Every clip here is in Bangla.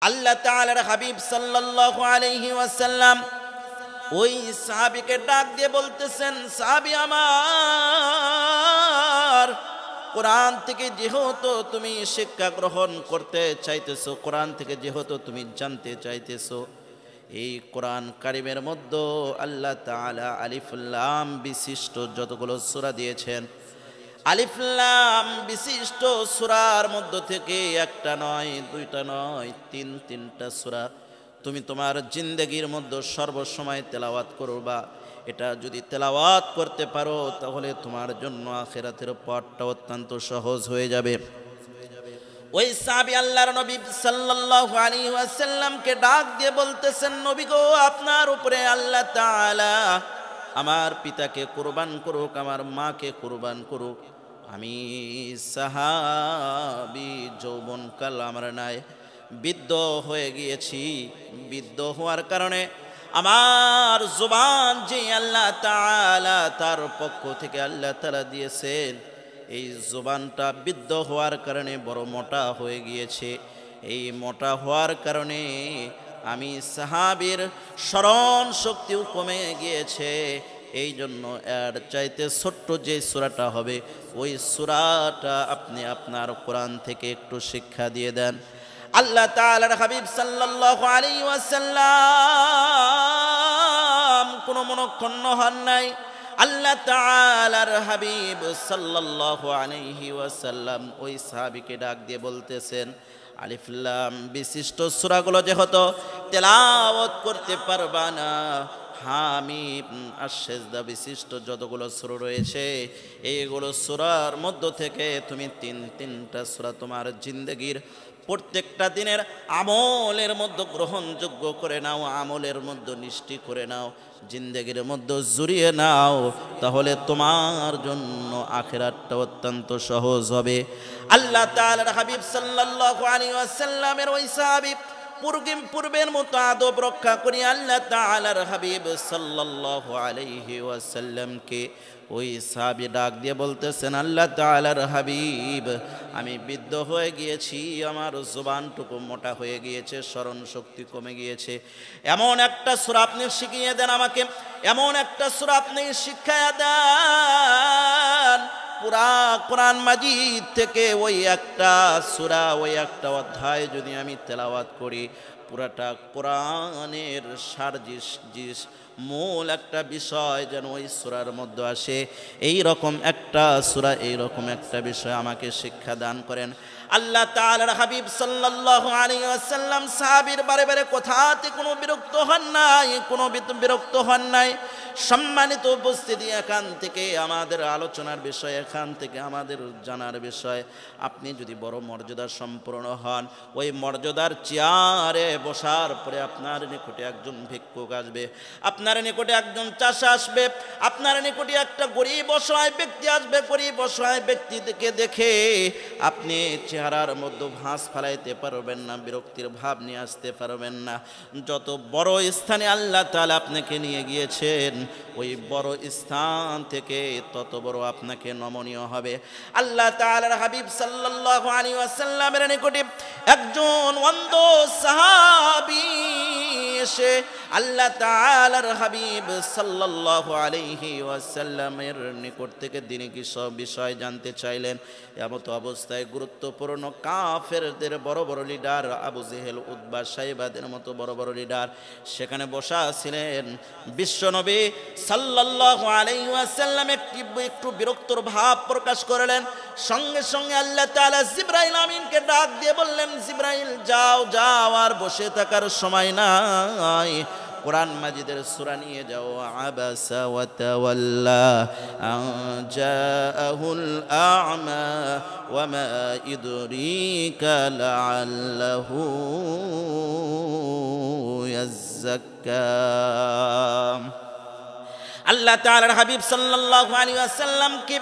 আল্লাহ তাআলার হাবিব সাল্লাল্লাহু আলাইহি ওয়াসাল্লাম ওই সাহাবীকে ডাক দিয়ে বলতেছেন, সাহাবী আমার, কোরআন থেকে যেহেতু তুমি শিক্ষা গ্রহণ করতে চাইতেছো, কোরআন থেকে যেহেতু তুমি জানতে চাইতেছো, এই কোরআন কারিমের মধ্যে আল্লাহ তাআলা আলিফ লাম বিশিষ্ট যতগুলো সূরা দিয়েছেন, আলিফ লাম বিশিষ্ট সূরার মধ্য থেকে একটা নয়, দুইটা নয়, তিনটা সূরা তুমি তোমার জিন্দেগির মধ্যে সর্বসময় তেলাওয়াত করবা। এটা যদি তেলাওয়াত করতে পারো তাহলে তোমার জন্য আখিরাতের পথটা অত্যন্ত সহজ হয়ে যাবে। ওই সাহাবী আল্লাহর নবী সাল্লাল্লাহু আলাইহি ওয়াসাল্লামকে ডাক দিয়ে বলতেছেন, নবী গো, আপনার উপরে আল্লাহ তাআলা আমার পিতাকে কুরবান করুক, আমার মাকে কুরবান করুক। আমি সাহাবী যৌবনকাল আমার নাই, বৃদ্ধ হয়ে গিয়েছি। বৃদ্ধ হওয়ার কারণে আমার জবান যে আল্লাহ তাআলা তার পক্ষ থেকে আল্লাহ তাআলা দিয়েছেন, এই জবানটা বৃদ্ধ হওয়ার কারণে বড় মোটা হয়ে গিয়েছে। এই মোটা হওয়ার কারণে আমি সাহাবীর স্মরণ শক্তিও কমে গিয়েছে। এই জন্য এর চাইতে ছোট্ট যে সূরাটা হবে ওই সূরাটা আপনি আপনার কোরআন থেকে একটু শিক্ষা দিয়ে দেন। আল্লাহ তাআলার হাবিব সাল্লাল্লাহু আলাইহি ওয়াসাল্লাম কোনো মনক্ষুণ্ণ হন নাই। আল্লাহ তাআলার হাবিব সাল্লাল্লাহু আলাইহি ওয়াসাল্লাম ওই সাহাবীকে ডাক দিয়ে বলতেছেন, আলিফ লাম বিশিষ্ট সূরাগুলো যেহেতু তেলাওয়াত করতে পারবা না, হামিম আর সেজদা বিশিষ্ট যতগুলো সূরা রয়েছে এইগুলো সূরার মধ্য থেকে তুমি তিনটা সূরা তোমার জিন্দেগির প্রত্যেকটা দিনের আমলের মধ্যে গ্রহণযোগ্য করে নাও, আমলের মধ্যে নিষ্ঠি করে নাও, জিন্দেগির মধ্যে জুড়িয়ে নাও, তাহলে তোমার জন্য আখিরাতটা অত্যন্ত সহজ হবে। আল্লাহ তাআলার হাবিব সাল্লাল্লাহু আলাইহি ওয়াসাল্লামের ওই সাহাবী পূর্বের মতো আদব রক্ষা করি আল্লাহ তাআলার হাবিব সাল্লাল্লাহু আলাইহি ওয়াসাল্লামকে ওই সাহাবী ডাক দিয়ে বলতেছেন, আল্লাহ তাআলার হাবিব, আমি বৃদ্ধ হয়ে গিয়েছি, আমার জবানটুকু মোটা হয়ে গিয়েছে, স্মরণ শক্তি কমে গিয়েছে। এমন একটা সূরা আপনি শিখিয়ে দেন আমাকে, এমন একটা সূরা আপনি শিক্ষা দেন পুরা কোরআন মাজিদ থেকে ওই একটা সূরা, ওই একটা অধ্যায় যদি আমি তেলাওয়াত করি, পুরাটা কোরআনের সারজিস মূল একটা বিষয় যেন ওই সূরার মধ্যে আসে, এই রকম একটা সূরা, এই রকম একটা বিষয় আমাকে শিক্ষা দান করেন। আল্লাহ তাআলার হাবিব সাল্লাল্লাহু আলাইহি ওয়াসাল্লাম সাহাবীর বারে বারে কথাতে কোনো বিরক্ত হন নাই, কোনো বিরক্ত হন নাই। সম্মানিত উপস্থিতি, এখান থেকে আমাদের আলোচনার বিষয়, এখান থেকে আমাদের জানার বিষয়, আপনি যদি বড় মর্যাদা সম্পন্ন হন, ওই মর্যাদার চেয়ারে বসার পরে আপনার নিকটে একজন ভিক্ষুক আসবে, আপনার নিকটে একজন চাষা আসবে, আপনার নিকটে একটা গরিব অসহায় ব্যক্তি আসবে। গরিব অসহায় ব্যক্তিকে দেখে আপনি চেহারার মধ্যে ভাঁজ ফেলাইতে পারবেন না, বিরক্তির ভাব নিয়ে আসতে পারবেন না। যত বড় স্থানে আল্লাহ তাআলা আপনাকে নিয়ে গিয়েছেন, ওই বড় স্থান থেকে তত বড় আপনাকে নমনীয় হবে। আল্লাহ তাআলার হাবিব সাল্লাল্লাহু আলাইহি ওয়াসাল্লামের নিকটে একজন অন্ধ সাহাবী এসে আল্লাহ তাআলার হাবিব সাল্লাল্লাহু আলাইহি ওয়াসাল্লামের নিকট থেকে দিনে কি সব বিষয় জানতে চাইলেন। এমত অবস্থায় গুরুত্বপূর্ণ কাফেরদের বড় বড় লিডার আবু জেহেল, উতবা, সাইবাদের মতো বড় বড় লিডার সেখানে বসা ছিলেন। বিশ্বনবী সাল্লাল্লাহু আলাইহি ওয়াসাল্লাম একটু বিরক্তর ভাব প্রকাশ করলেন। সঙ্গে সঙ্গে আল্লাহ তাআলা জিবরাইল আমিনকে ডাক দিয়ে বললেন, জিবরাইল যাও যাও, আর বসে থাকার সময় নাই, কোরআন মাজিদের সূরা নিয়ে যাও। আবাসা ওয়া তাওয়াল্লা আন জাআহুল আ'মা ওয়া মা ইদরিকা লাআল্লাহু ইয়াযাক্কা। আল্লাহ তাআলার হাবিব সাল্লাল্লাহু আলাইহি ওয়াসাল্লামকে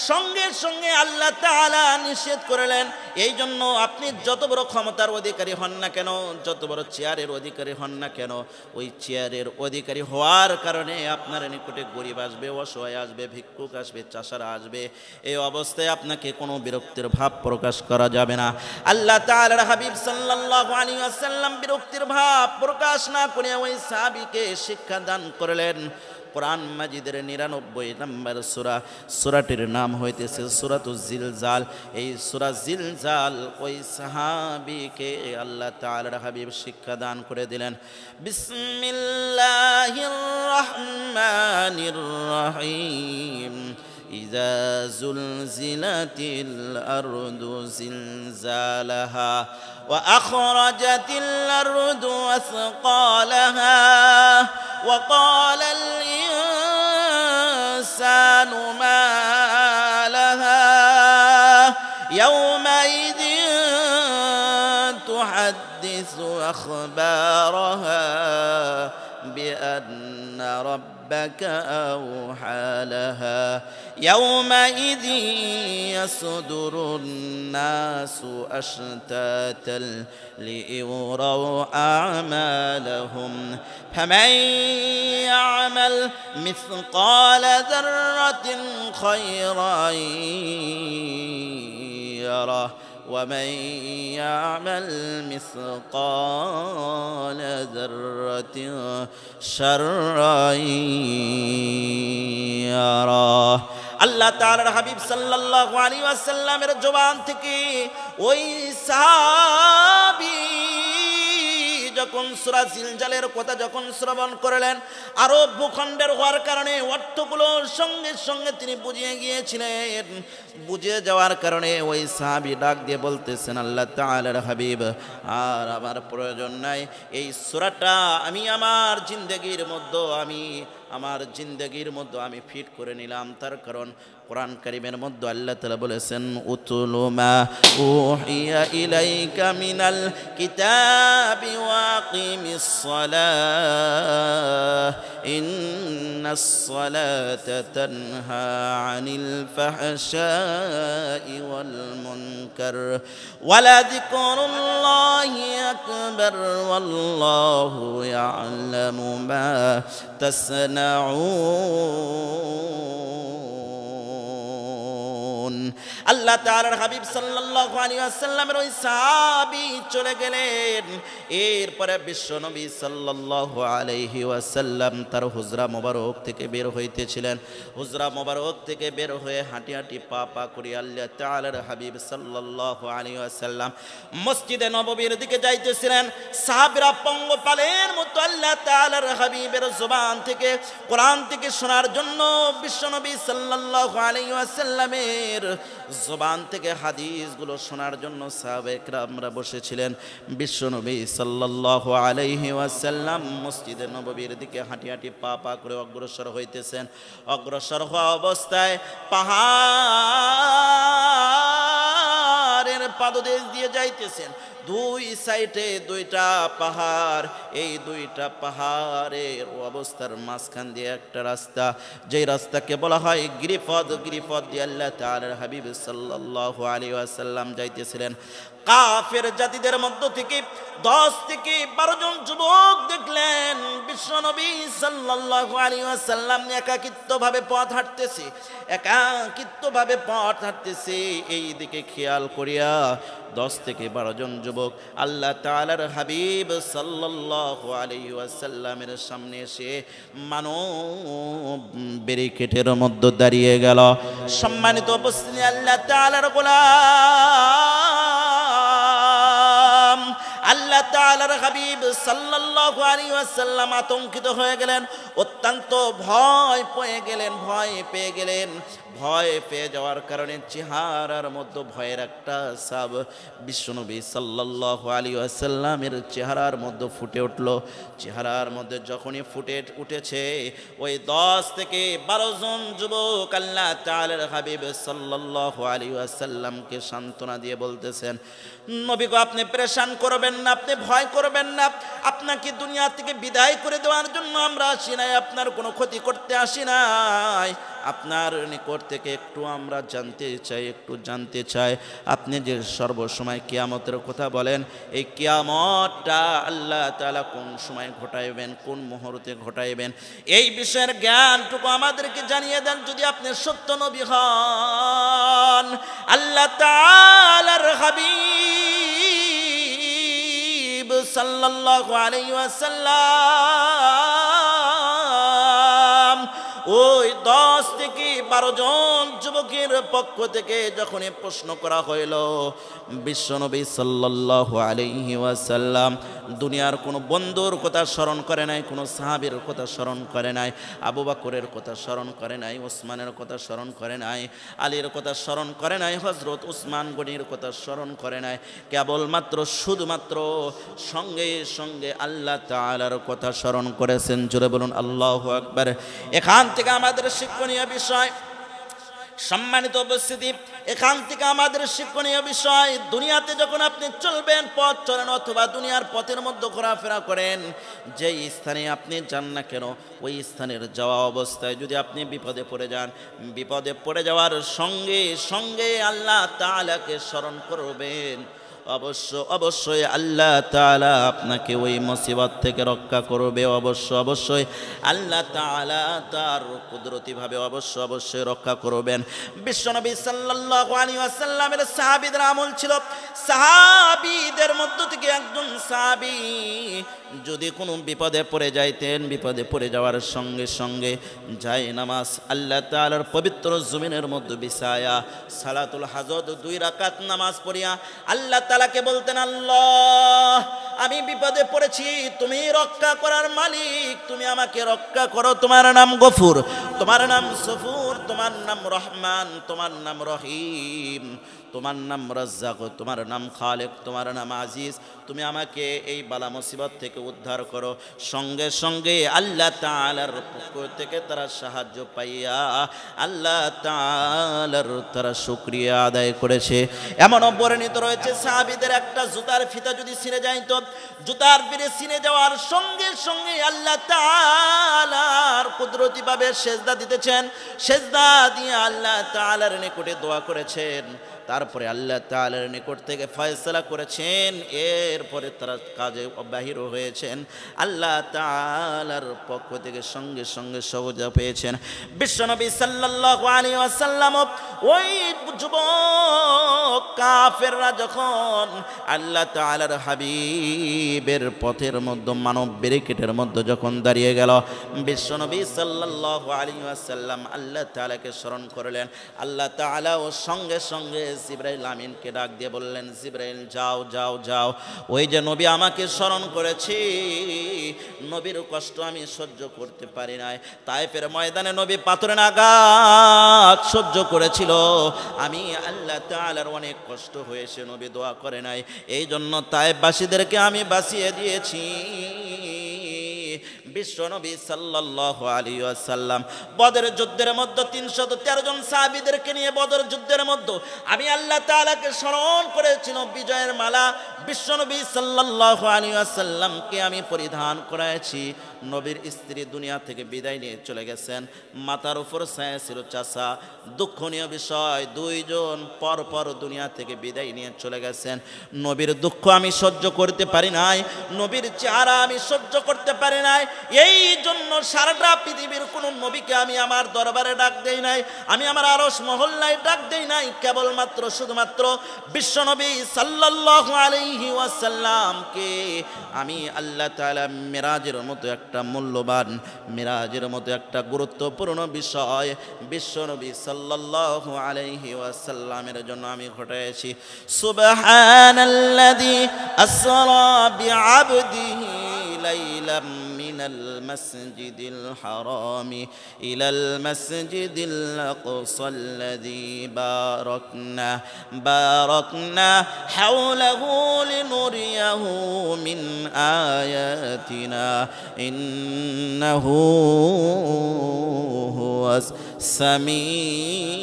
সঙ্গে সঙ্গে আল্লাহ তাআলা নিষেধ করলেন। এই জন্য আপনি যত বড় ক্ষমতার অধিকারী হন না কেন, যত বড় চেয়ারের অধিকারী হন না কেন, ওই চেয়ারের অধিকারী হওয়ার কারণে আপনার নিকটে গরিব আসবে, অসহায় আসবে, ভিক্ষুক আসবে, চাষারা আসবে। এই অবস্থায় আপনাকে কোনো বিরক্তির ভাব প্রকাশ করা যাবে না। আল্লাহ তাআলার হাবিব সাল্লাল্লাহু আলাইহি ওয়াসাল্লাম বিরক্তির ভাব প্রকাশ না করে ওই সাহাবীকে শিক্ষা দান করলেন। কোরআন মাজিদের 99 নম্বর সূরা, সূরাটির নাম হইতেছে সূরাতুজ জিলজাল। এই সূরা জিলজাল ওই সাহাবীকে আল্লাহ তাআলার হাবিব শিক্ষা দান করে দিলেন। বিসমিল্লাহির রহমানির রহিম। ইযা যুলজিলাতিল আরদু জিলজালাহা ওয়া আখরাজাতিল আরদু আসকালাহা ওয়া ক্বালাল ইনসানু মা লাহা ইয়াওমাইযিন তুহাদ্দিসু আখবারাহা বিআন্না রাব্বাকা আওহা লাহা يومئذ يصدر الناس أشتاتا ليروا أعمالهم فمن يعمل مثقال ذرة خيرا يره ومن يعمل مثقال ذرة شرا يره। আল্লাহ তাআলার হাবিব সাল্লাল্লাহু আলাইহি ওয়াসাল্লামের জবান থেকে ওই সাহাবী যখন সূরা জিলজালের কথা যখন শ্রবণ করলেন, আরব ভূখণ্ডের হওয়ার কারণে অর্থগুলো সঙ্গে সঙ্গে তিনি বুঝিয়ে গিয়েছিলেন। বুঝে যাওয়ার কারণে ওই সাহাবী ডাক দিয়ে বলতেছেন, আল্লাহ তাআলার হাবিব, আর আমার প্রয়োজন নাই। এই সূরাটা আমি আমার জিন্দেগির মধ্যে আমি ফিট করে নিলাম। তার কারণ কোরআন কারীমের মধ্যে আল্লাহ তাআলা বলেছেন, উতুলু মা উহিয়া ইলাইকা মিনাল কিতাবি ওয়া আকিমিস সালাহ ইন্নাস সালাতা তানহা আনিল ফাহশাই ওয়াল মুনকার ওয়ালা যিকরুল্লাহি আকবার ওয়াল্লাহু ইয়ালামু মা তাসনাউন। আল্লাহ তাআলার হাবিব সাল্লাল্লাহু আলাইহি ওয়াসাল্লামের ওই সাহাবী চলে গেলেন। এরপরে বিশ্বনবী সাল্লাল্লাহু আলাইহি ওয়াসাল্লাম তার হুজরা মোবারক থেকে বের হইতেছিলেন। হুজরা মোবারক থেকে বের হয়ে হাঁটি হাঁটি পা পা করে আল্লাহ তাআলার হাবিব সাল্লাল্লাহু আলাইহি ওয়াসাল্লাম মসজিদে নববীর দিকে যাইতেছিলেন। সাহাবীরা পঙ্গপালের মতো আল্লাহ তাআলার হাবিবের জবান থেকে কোরআন থেকে শোনার জন্য বিশ্বনবী সাল্লাল্লাহু আলাইহি ওয়াসাল্লামের জবান থেকে হাদিসগুলো শোনার জন্য সাহাবায়ে কেরামরা বসেছিলেন। বিশ্বনবী সাল্লাল্লাহু আলাইহি ওয়াসাল্লাম মসজিদে নববীর দিকে হাঁটি হাঁটি পা পা করে অগ্রসর হইতেছেন। অগ্রসর হওয়া অবস্থায় পাহাড়ের পাদদেশ দিয়ে যাইতেছেন। দুই সাইডে দুইটা পাহাড়, এই দুইটা পাহাড়ের অবস্থার মাঝখান দিয়ে একটা রাস্তা, যেই রাস্তাকে বলা হয় গিরিপথ। গিরিপথ দিয়ে আল্লাহ তাআলার হাবিব সাল্লাল্লাহু আলাইহি ওয়াসাল্লাম যাইতেছিলেন। কাফের জাতিদের মধ্য থেকে 10 থেকে 12 জন যুবক দেখলেন বিশ্বনবী সাল্লাল্লাহু আলাইহি ওয়াসাল্লাম একাকিত্বভাবে পথ হাঁটতেছে। এই দিকে খেয়াল করিয়া 10 থেকে 12 জন যুবক আল্লাহ তাআলার হাবিব সাল্লাল্লাহু আলাইহি ওয়াসাল্লামের সামনে এসে মানব ব্যারিকেডের মধ্যে দাঁড়িয়ে গেল। সম্মানিত উপস্থিতি, আল্লাহ তাআলার গোলাম আল্লাহ তাআলার হাবিব সাল্লাল্লাহু আলাইহি ওয়াসাল্লাম আতঙ্কিত হয়ে গেলেন, অত্যন্ত ভয় পেয়ে গেলেন। ভয় পেয়ে যাওয়ার কারণে চেহারার মধ্যে ভয়ের একটা ছাপ বিশ্বনবী সাল্লাল্লাহু আলাইহি ওয়াসাল্লামের চেহারার মধ্যে ফুটে উঠল। চেহারার মধ্যে যখনই ফুটে উঠেছে, ওই 10 থেকে 12 জন যুবক আল্লাহ তাআলার হাবিব সাল্লাল্লাহু আলাইহি ওয়াসাল্লামকে সান্ত্বনা দিয়ে বলতেছেন, নবী গো, আপনি পেরেশান করবেন না, আপনি ভয় করবেন না। আপনাকে দুনিয়া থেকে বিদায় করে দেওয়ার জন্য আমরা আসি নাই, আপনার কোনো ক্ষতি করতে আসি নাই। আপনার নিকট থেকে একটু আমরা জানতে চাই আপনি যে সর্বসময় কিয়ামতের কথা বলেন, এই কিয়ামতটা আল্লাহ তাআলা কোন সময় ঘটাইবেন, কোন মুহূর্তে ঘটাইবেন, এই বিষয়ের জ্ঞানটুকু আমাদেরকে জানিয়ে দেন। যদি আপনি সত্য নবী হন, আল্লাহ তাআলার হাবিব সাল্লাল্লাহু আলাইহি ওয়াসাল্লাম ওই 10 থেকে 12 জন যুবকের পক্ষ থেকে যখন প্রশ্ন করা হইল, বিশ্বনবী সাল্লাল্লাহু আলাইহি ওয়াসাল্লাম দুনিয়ার কোনো বন্ধুর কথা স্মরণ করে নাই, কোনো সাহাবীর কথা স্মরণ করে নাই, আবু বকরের কথা স্মরণ করে নাই, ওসমানের কথা স্মরণ করে নাই, আলীর কথা স্মরণ করে নাই, হযরত উসমান গনির কথা স্মরণ করে নাই, কেবলমাত্র শুধুমাত্র সঙ্গে সঙ্গে আল্লাহ তাআলার কথা স্মরণ করেছেন। জোরে বলুন আল্লাহু আকবার। এখান থেকে আমাদের শিক্ষণীয় বিষয়, সম্মানিত উপস্থিতি, এখান থেকে আমাদের শিক্ষণীয় বিষয়, দুনিয়াতে যখন আপনি চলবেন, পথ চলেন অথবা দুনিয়ার পথের মধ্যে ঘোরাফেরা করেন, যেই স্থানে আপনি যান না কেন, ওই স্থানের যাওয়া অবস্থায় যদি আপনি বিপদে পড়ে যান, বিপদে পড়ে যাওয়ার সঙ্গে সঙ্গে আল্লাহ তাআলাকে স্মরণ করবেন। অবশ্যই আল্লাহ তাআলা আপনাকে ওই মুসিবত থেকে রক্ষা করবে। অবশ্যই আল্লাহ তাআলা তার কুদরতিভাবে অবশ্যই রক্ষা করবেন। বিশ্বনবী সাল্লাল্লাহু আলাইহি ওয়াসাল্লামের সাহাবীদের আমল ছিল, সাহাবীদের মধ্য থেকে একজন সাহাবী যদি কোনো বিপদে পড়ে যাইতেন, বিপদে পড়ে যাওয়ার সঙ্গে সঙ্গে যায় নামাজ আল্লাহ তাআলার পবিত্র জমিনের মধ্যে বিছায়া সালাতুল হাজত 2 রাকাত নামাজ পড়িয়া আল্লাহ তাআলাকে বলতেন, আল্লাহ আমি বিপদে পড়েছি, তুমি রক্ষা করার মালিক, তুমি আমাকে রক্ষা করো। তোমার নাম গফুর, তোমার নাম সফুর, তোমার নাম রহমান, তোমার নাম রহিম, তোমার নাম রাজ্জাক, তোমার নাম খালেক, তোমার নাম আজিজ, তুমি আমাকে এই বালা মুসিবত থেকে উদ্ধার করো। সঙ্গে সঙ্গে আল্লাহ তাআলার পক্ষ থেকে তারা সাহায্য পাইয়া আল্লাহ তাআলার তারা শুকরিয়া আদায় করেছে। এমন বর্ণিত রয়েছে, সাহাবীদের একটা জুতার ফিতা যদি ছিঁড়ে যাইত, জুতার ফিরে ছিঁড়ে যাওয়ার সঙ্গে সঙ্গে আল্লাহ তাআলার কুদরতিভাবে সেজদা দিতেছেন, সেজদা দিয়ে আল্লাহ তাআলার নিকটে দোয়া করেছেন, তারপরে আল্লাহ তাআলার নিকট থেকে ফয়সালা করেছেন, এরপরে তারা কাজে বাহির হয়েছেন, আল্লাহ তাআলার পক্ষ থেকে সঙ্গে সঙ্গে সহযোগিতা পেয়েছেন। বিশ্বনবী সাল্লাল্লাহু আলাইহি ওয়াসাল্লাম ওই যুবক কাফেররা যখন আল্লাহ তাআলার হাবিবের পথের মধ্যে, মানব ব্যারিকেডের মধ্যে যখন দাঁড়িয়ে গেল, বিশ্বনবী সাল্লাল্লাহু আলাইহি ওয়াসাল্লাম আল্লাহ তাআলাকে স্মরণ করলেন। আল্লাহ তাআলা ও সঙ্গে সঙ্গে জিবরাইল আমিনকে ডাক দিয়ে বললেন, জিবরাইল যাও যাও যাও, ওই যে নবী আমাকে স্মরণ করেছি, নবীর কষ্ট আমি সহ্য করতে পারি নাই। তায়েফের ময়দানে নবী পাথরের আঘাত সহ্য করেছিল, আমি আল্লাহ তাআলার অনেক কষ্ট হয়েছে, নবী দোয়া করে নাই, এই জন্য তায়েফবাসীদেরকে আমি বাঁচিয়ে দিয়েছি। বিশ্বনবী সাল্লাল্লাহু আলাইহি ওয়াসাল্লাম বদর যুদ্ধের মধ্যে 313 জন সাহাবীদেরকে নিয়ে বদর যুদ্ধের মধ্যে আমি আল্লাহ তাআলাকে স্মরণ করেছিল, বিজয়ের মালা বিশ্বনবী সাল্লাল্লাহু আলাইহি ওয়াসাল্লামকে আমি পরিধান করাইছি। নবীর স্ত্রী দুনিয়া থেকে বিদায় নিয়ে চলে গেছেন, মাথার উপর ছায়া ছিল চাচা। দুঃখনীয় বিষয়, 2 জন পর পর দুনিয়া থেকে বিদায় নিয়ে চলে গেছেন। নবীর দুঃখ আমি সহ্য করতে পারি নাই, নবীর চেহারা আমি সহ্য করতে পারি নাই, এই জন্য সারাটা পৃথিবীর কোন নবীকে আমি আমার দরবারে ডাক দেই নাই, আমি আমার আরশ মহল্লায় ডাক দেই নাই, কেবলমাত্র শুধুমাত্র বিশ্বনবী সাল্লাল্লাহু আলাইহি ওয়াসাল্লামকে আমি আল্লাহ তাআলা মিরাজের মতো একটা মূল্যবান, মিরাজের মতো একটা গুরুত্বপূর্ণ বিষয় বিশ্বনবী সাল্লাল্লাহু আলাইহি ওয়াসাল্লামের জন্য আমি ঘটাইছি। সুবহানাল্লাযী আসরা বিআবদিহি লাইলাম মিনাল মাসজিদিল হারামি ইলাল মাসজিদিল আকসাল্লাযী বারাকনা হাওলাহু লিনুরিয়াহু মিন আয়াতিনা ইন্নাহু হুয়াস সামিউল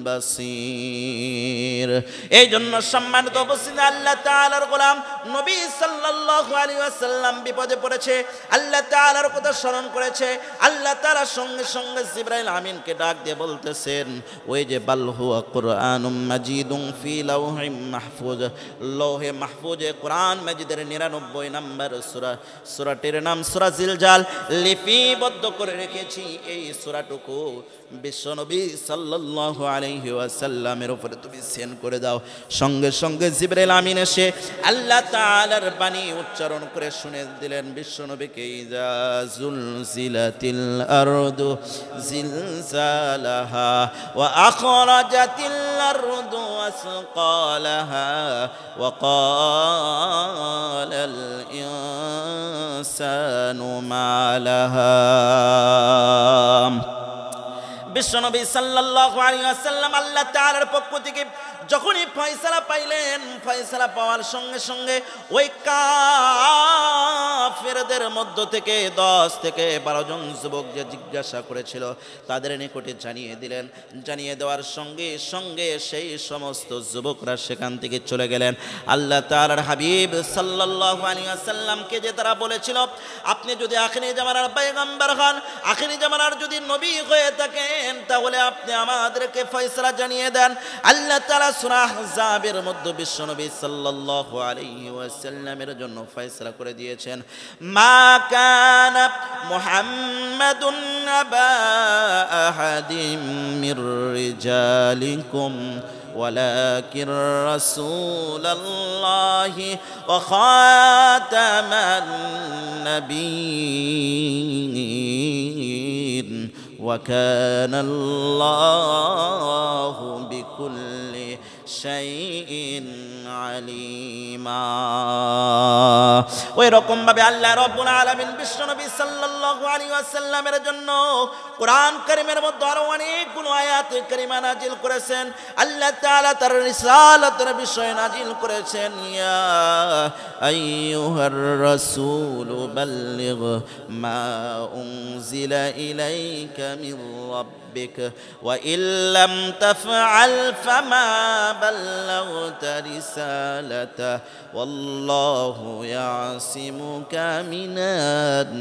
বাসীর। এই জন্য সম্মানিত উপস্থিতি, আল্লাহ তাআলার গোলাম নবী সাল্লাল্লাহু আলাইহি ওয়াসাল্লাম বিপদে পড়েছে, আল্লাহ তাআলার কথা স্মরণ করেছে। আল্লাহ তাআলা সঙ্গে সঙ্গে জিবরাইল আমিনকে ডাক দিয়ে বলতেছেন, ওই যে বাল হুয়া কুরআনুম মাজিদুন ফি লাওহিম মাহফুজ, লৌহে মাহফুজে কোরআন মাজিদের 99 নম্বর সূরা, সূরাটির নাম সূরা জিলজাল, লিপিবদ্ধ করে রেখেছি। এই সূরাটুকু বিশ্বনবী সাল্লাল্লাহু আলাইহি ওয়াসাল্লামের উপরে তুমি সেন্ড করে দাও। সঙ্গে সঙ্গে জিবরাইল আমিন এসে আল্লাহ তাআলার বাণী উচ্চারণ করে শুনে দিলেন বিশ্বনবীকে, ইযা যুলজিলাতিল আরদু জিলজালাহা ওয়া আখরাজাতিল আরদু আসকালাহা ওয়া ক্বালাল ইনসানু মা লাহা। বিশ্বনবী সাল্লাল্লাহু আলাইহি ওয়াসাল্লাম আল্লাহ তাআলার পক্ষ থেকে যখনই ফয়সালা পাইলেন, ফয়সালা পাওয়ার সঙ্গে সঙ্গে ওই কাফেরদের মধ্য থেকে 10 থেকে 12 জন যুবক যে জিজ্ঞাসা করেছিল তাদের নিকটে জানিয়ে দিলেন। জানিয়ে দেওয়ার সঙ্গে সঙ্গে সেই সমস্ত যুবকরা সেখান থেকে চলে গেলেন। আল্লাহ তাআলার হাবিব সাল্লাল্লাহু আলাইহি ওয়াসাল্লামকে যে তারা বলেছিল, আপনি যদি আখিরি জামানার পয়গম্বর হন, আখিরি জামানার যদি নবী হয়ে থাকেন, তাহলে আপনি আমাদেরকে ফয়সালা জানিয়ে দেন। আল্লাহ তাআলা সূরা আহজাবের মধ্যে বিশ্বনবী সাল্লাল্লাহু আলাইহি ওয়াসাল্লামের জন্য ফয়সালা করে দিয়েছেন, মা কানা মুহাম্মাদুন আবা আহাদিম মির রিজালিকুম ওয়ালাকিন রাসূলুল্লাহি ওয়া খাতামান নাবিয়্যিন ওয়া কানা আল্লাহু বিকুল্লি শাইইন আলিমা। ওই রকম ভাবে আল্লাহ রাব্বুল আলামিন বিশ্বনবী সাল্লাল্লাহু আলাইহি ওয়াসাল্লামের জন্য কোরআন কারীমের মধ্যে আরো অনেকগুলো আয়াত কারীমা নাজিল করেছেন। আল্লাহ তাআলা তার রিসালাতের বিষয়ে নাজিল করেছেন, ইয়া আইয়ুহার রাসূল বাল্লিগ মা উনজিলা ইলাইকা মির রাব্বিক ওয়া ইল্লাম তাফআল ফামা বাল্লাগতা রিসালাতা ওয়াল্লাহু ইয়াসিমুকা মিনান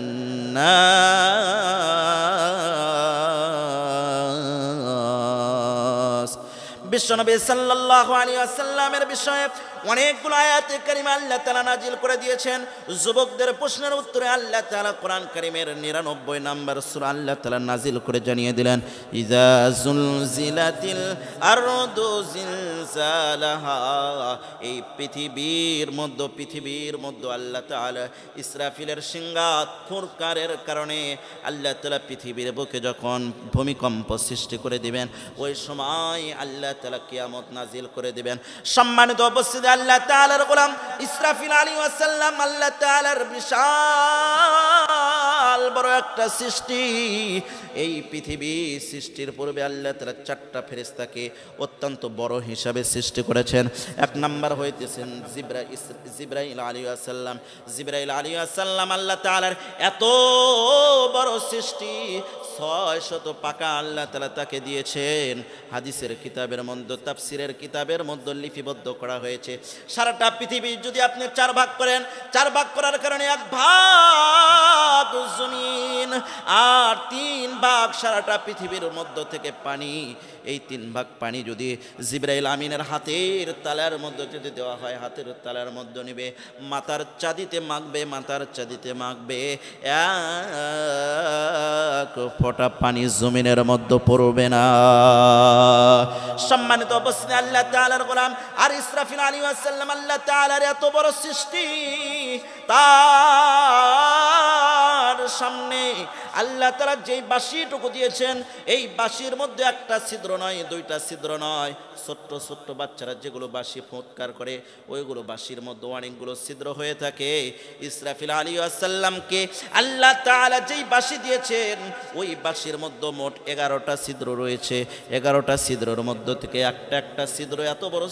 নাস। বিশ্বনবী সাল্লাল্লাহু আলাইহি ওয়াসাল্লামের বিষয়ে অনেকগুলো আয়াত কারিমা আল্লাহ তাআলা নাজিল করে দিয়েছেন। যুবকদের প্রশ্নের উত্তরে আল্লাহ তাআলা কোরআন কারীমের 99 নম্বর সূরা আল্লাহ তাআলা নাজিল করে জানিয়ে দিলেন, ইযা যুলজিলাতিল আরদু জিলজালাহা। এই পৃথিবীর মধ্যে আল্লাহ তাআলা ইসরাফিলের সিংহাত ফুরকারের কারণে আল্লাহ তাআলা পৃথিবীর বুকে যখন ভূমিকম্প সৃষ্টি করে দিবেন, ওই সময় আল্লাহ তাআলা কিয়ামত নাজিল করে দিবেন। সম্মানিত উপস্থিতি, আল্লাহ তাআলার গোলাম ইসরাফিল আলাইহিস সালাম আল্লাহ তাআলার বিশাল বড় একটা সৃষ্টি। এই পৃথিবী সৃষ্টির পূর্বে আল্লাহ তাআলা 4টা ফেরেশতাকে অত্যন্ত বড় হিসাবে সৃষ্টি করেছেন। এক নাম্বার হইতেছেন জিবরাইল আলাইহিস সালাম। জিবরাইল আলাইহিস সালাম আল্লাহ তাআলার এত বড় সৃষ্টি, 600 পাকা আল্লাহ তাআলা তাকে দিয়েছেন। হাদিসের কিতাবের মধ্যে, তাফসীরের কিতাবের মধ্যে লিপিবদ্ধ করা হয়েছে, সারাটা পৃথিবী যদি আপনি 4 ভাগ করেন, 4 ভাগ করার কারণে 1 ভাগ জমিন আর 3 ভাগ সারাটা পৃথিবীর মধ্য থেকে পানি। এই 3 ভাগ পানি যদি জিবরাইল আমিনের হাতের তালার মধ্যে যদি দেওয়া হয়, হাতের তালার মধ্যে নেবে, মাথার চাঁদিতে মাখবে, এক ফোঁটা পানি জমিনের মধ্যে পড়বে না। সম্মানিত উপস্থিতি, আল্লাহ তাআলার গোলাম আর ইসরাফিল আলাইহিস সালাম আল্লাহ তাআলার এত বড় সৃষ্টি, তার সামনে আল্লাহ তাআলা যেই বাঁশিটুকু দিয়েছেন, এই বাঁশির মধ্যে একটা ছিদ্র নয়, 2টা ছিদ্র নয়, ছোট্ট ছোট্ট বাচ্চারা যেগুলো বাঁশি ফুৎকার করে, ওইগুলো বাঁশির মধ্যে অনেকগুলো ছিদ্র হয়ে থাকে। ইসরাফিল আলাইহিস সালামকে আল্লাহ তাআলা যেই বাঁশি দিয়েছেন, ওই বাঁশির মধ্যে মোট 11টা ছিদ্র রয়েছে। 11টা ছিদ্রের মধ্য থেকে একটা ছিদ্র, এত বড়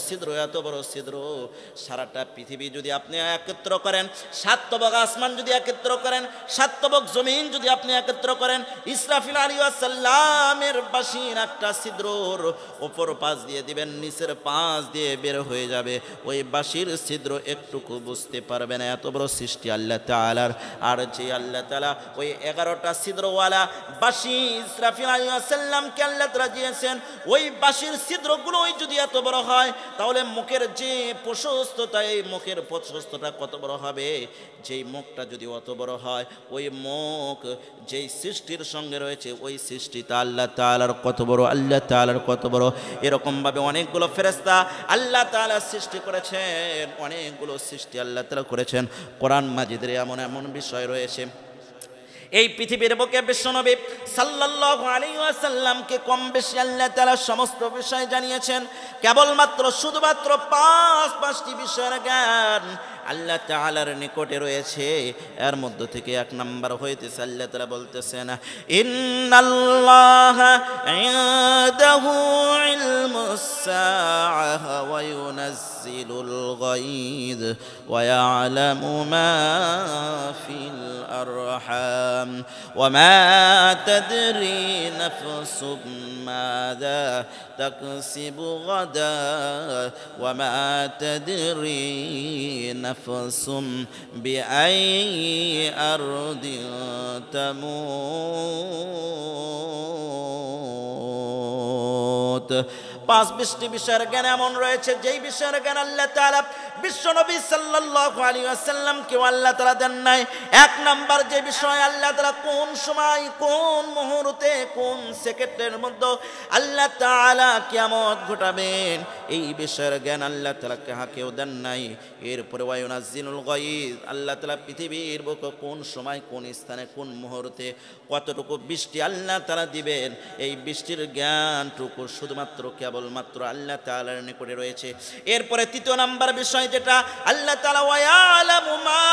ছিদ্র, সারাটা পৃথিবী যদি আপনি একত্র করেন, 7 তবক আসমান যদি একত্র করেন, 7 তবক জমিন যদি আপনি একত্র করেন, ইসরাফিল আলাইহিস সালামের বাঁশির একটা ছিদ্রর উপর পাশ দিয়ে দিবেন, নিচের পাশ দিয়ে বের হয়ে যাবে, ওই বাঁশির ছিদ্র একটুকু বুঝতে পারবে না, এত বড় সৃষ্টি আল্লাহ তাআলার। আর যে আল্লাহ তাআলা ওই 11টা ছিদ্রওয়ালা বাঁশি ইসরাফিল আলাইহিস সালামকে আল্লাহ তাআলা দিয়েছেন, ওই বাঁশির ছিদ্রগুলোই যদি এত বড় হয়, তাহলে মুখের যে প্রশস্ততা, এই মুখের প্রশস্ততা কত বড় হবে। যেই মুখটা যদি অত বড় হয়, ওই মুখ যেই সৃষ্টির সঙ্গে রয়েছে, ওই সৃষ্টিটা আল্লাহ তাআলার কত বড়, আল্লাহ তাআলার কত বড়। এরকমভাবে অনেকগুলো ফেরেশতা আল্লাহ তাআলা সৃষ্টি করেছেন, অনেকগুলো সৃষ্টি আল্লাহ তাআলা করেছেন। কোরআন মাজিদের এমন এমন বিষয় রয়েছে, এই পৃথিবীর বুকে বিশ্বনবী সাল্লাল্লাহু আলাইহি ওয়াসাল্লামকে কম বেশি আল্লাহ তাআলা সমস্ত বিষয় জানিয়েছেন। কেবলমাত্র শুধুমাত্র পাঁচটি বিষয়ের জ্ঞান আল্লাহ তাআলার নিকটে রয়েছে। এর মধ্য থেকে এক নাম্বার হইতেছে আল্লাহ তাআলা বলতেছেন, ইন্নাল্লাহা ইনদাহু ইলমুস সাআহ ওয়া ইউনাজ্জিলুল গায়দ ওয়া ইয়ালামু মা ফিল আরহাম ওয়া মা তাদরি নাফসুম মাযা তাকসিবু গাদা ওয়া মা তাদরি نفس بأي أرض تموت। 5-20টি বিষয়ের জ্ঞান এমন রয়েছে, যেই বিষয়ের জ্ঞান আল্লাহ তাআলা বিশ্বনবী সাল্লাল্লাহু আলাইহি ওয়াসাল্লামকে আল্লাহ তাআলা দেন নাই। এক নাম্বার যে বিষয় আল্লাহ তাআলা কোন সময়, কোন মুহূর্তে, কোন সেকেন্ডের মধ্যে আল্লাহ তাআলা কিয়ামত ঘটাবেন, এই বিষয়ের জ্ঞান আল্লাহ তাআলা কাহাকেও দেন নাই। এরপরে ওয়ায়ুনাজ্জিলুল গায়দ, আল্লাহ তাআলা পৃথিবীর বুকে কোন সময়, কোন স্থানে, কোন মুহূর্তে কতটুকু বৃষ্টি আল্লাহ তাআলা দিবেন, এই বৃষ্টির জ্ঞানটুকু শুধুমাত্র কেবলমাত্র আল্লাহ তাআলার নিকটে রয়েছে। এরপরে তৃতীয় নাম্বার বিষয় যেটা আল্লাহ তাআলা ওয়া ইয়ালামু মা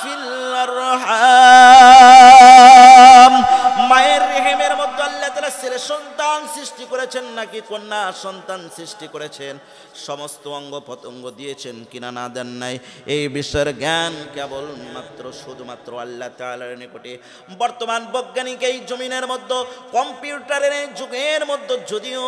ফিল আরহাম, মায়ের রেহেমের মধ্যে আল্লাহ তাআলা ছেলে সন্তান সৃষ্টি করেছেন নাকি কন্যা সন্তান সৃষ্টি করেছেন, সমস্ত অঙ্গ প্রত্যঙ্গ দিয়েছেন কিনা না দেন নাই, এই বিষয়ের জ্ঞান কেবলমাত্র শুধুমাত্র আল্লাহ তাআলার নিকটে। বর্তমান বৈজ্ঞানিক এই জমিনের মধ্যে, কম্পিউটারের যুগের মধ্যে যদিও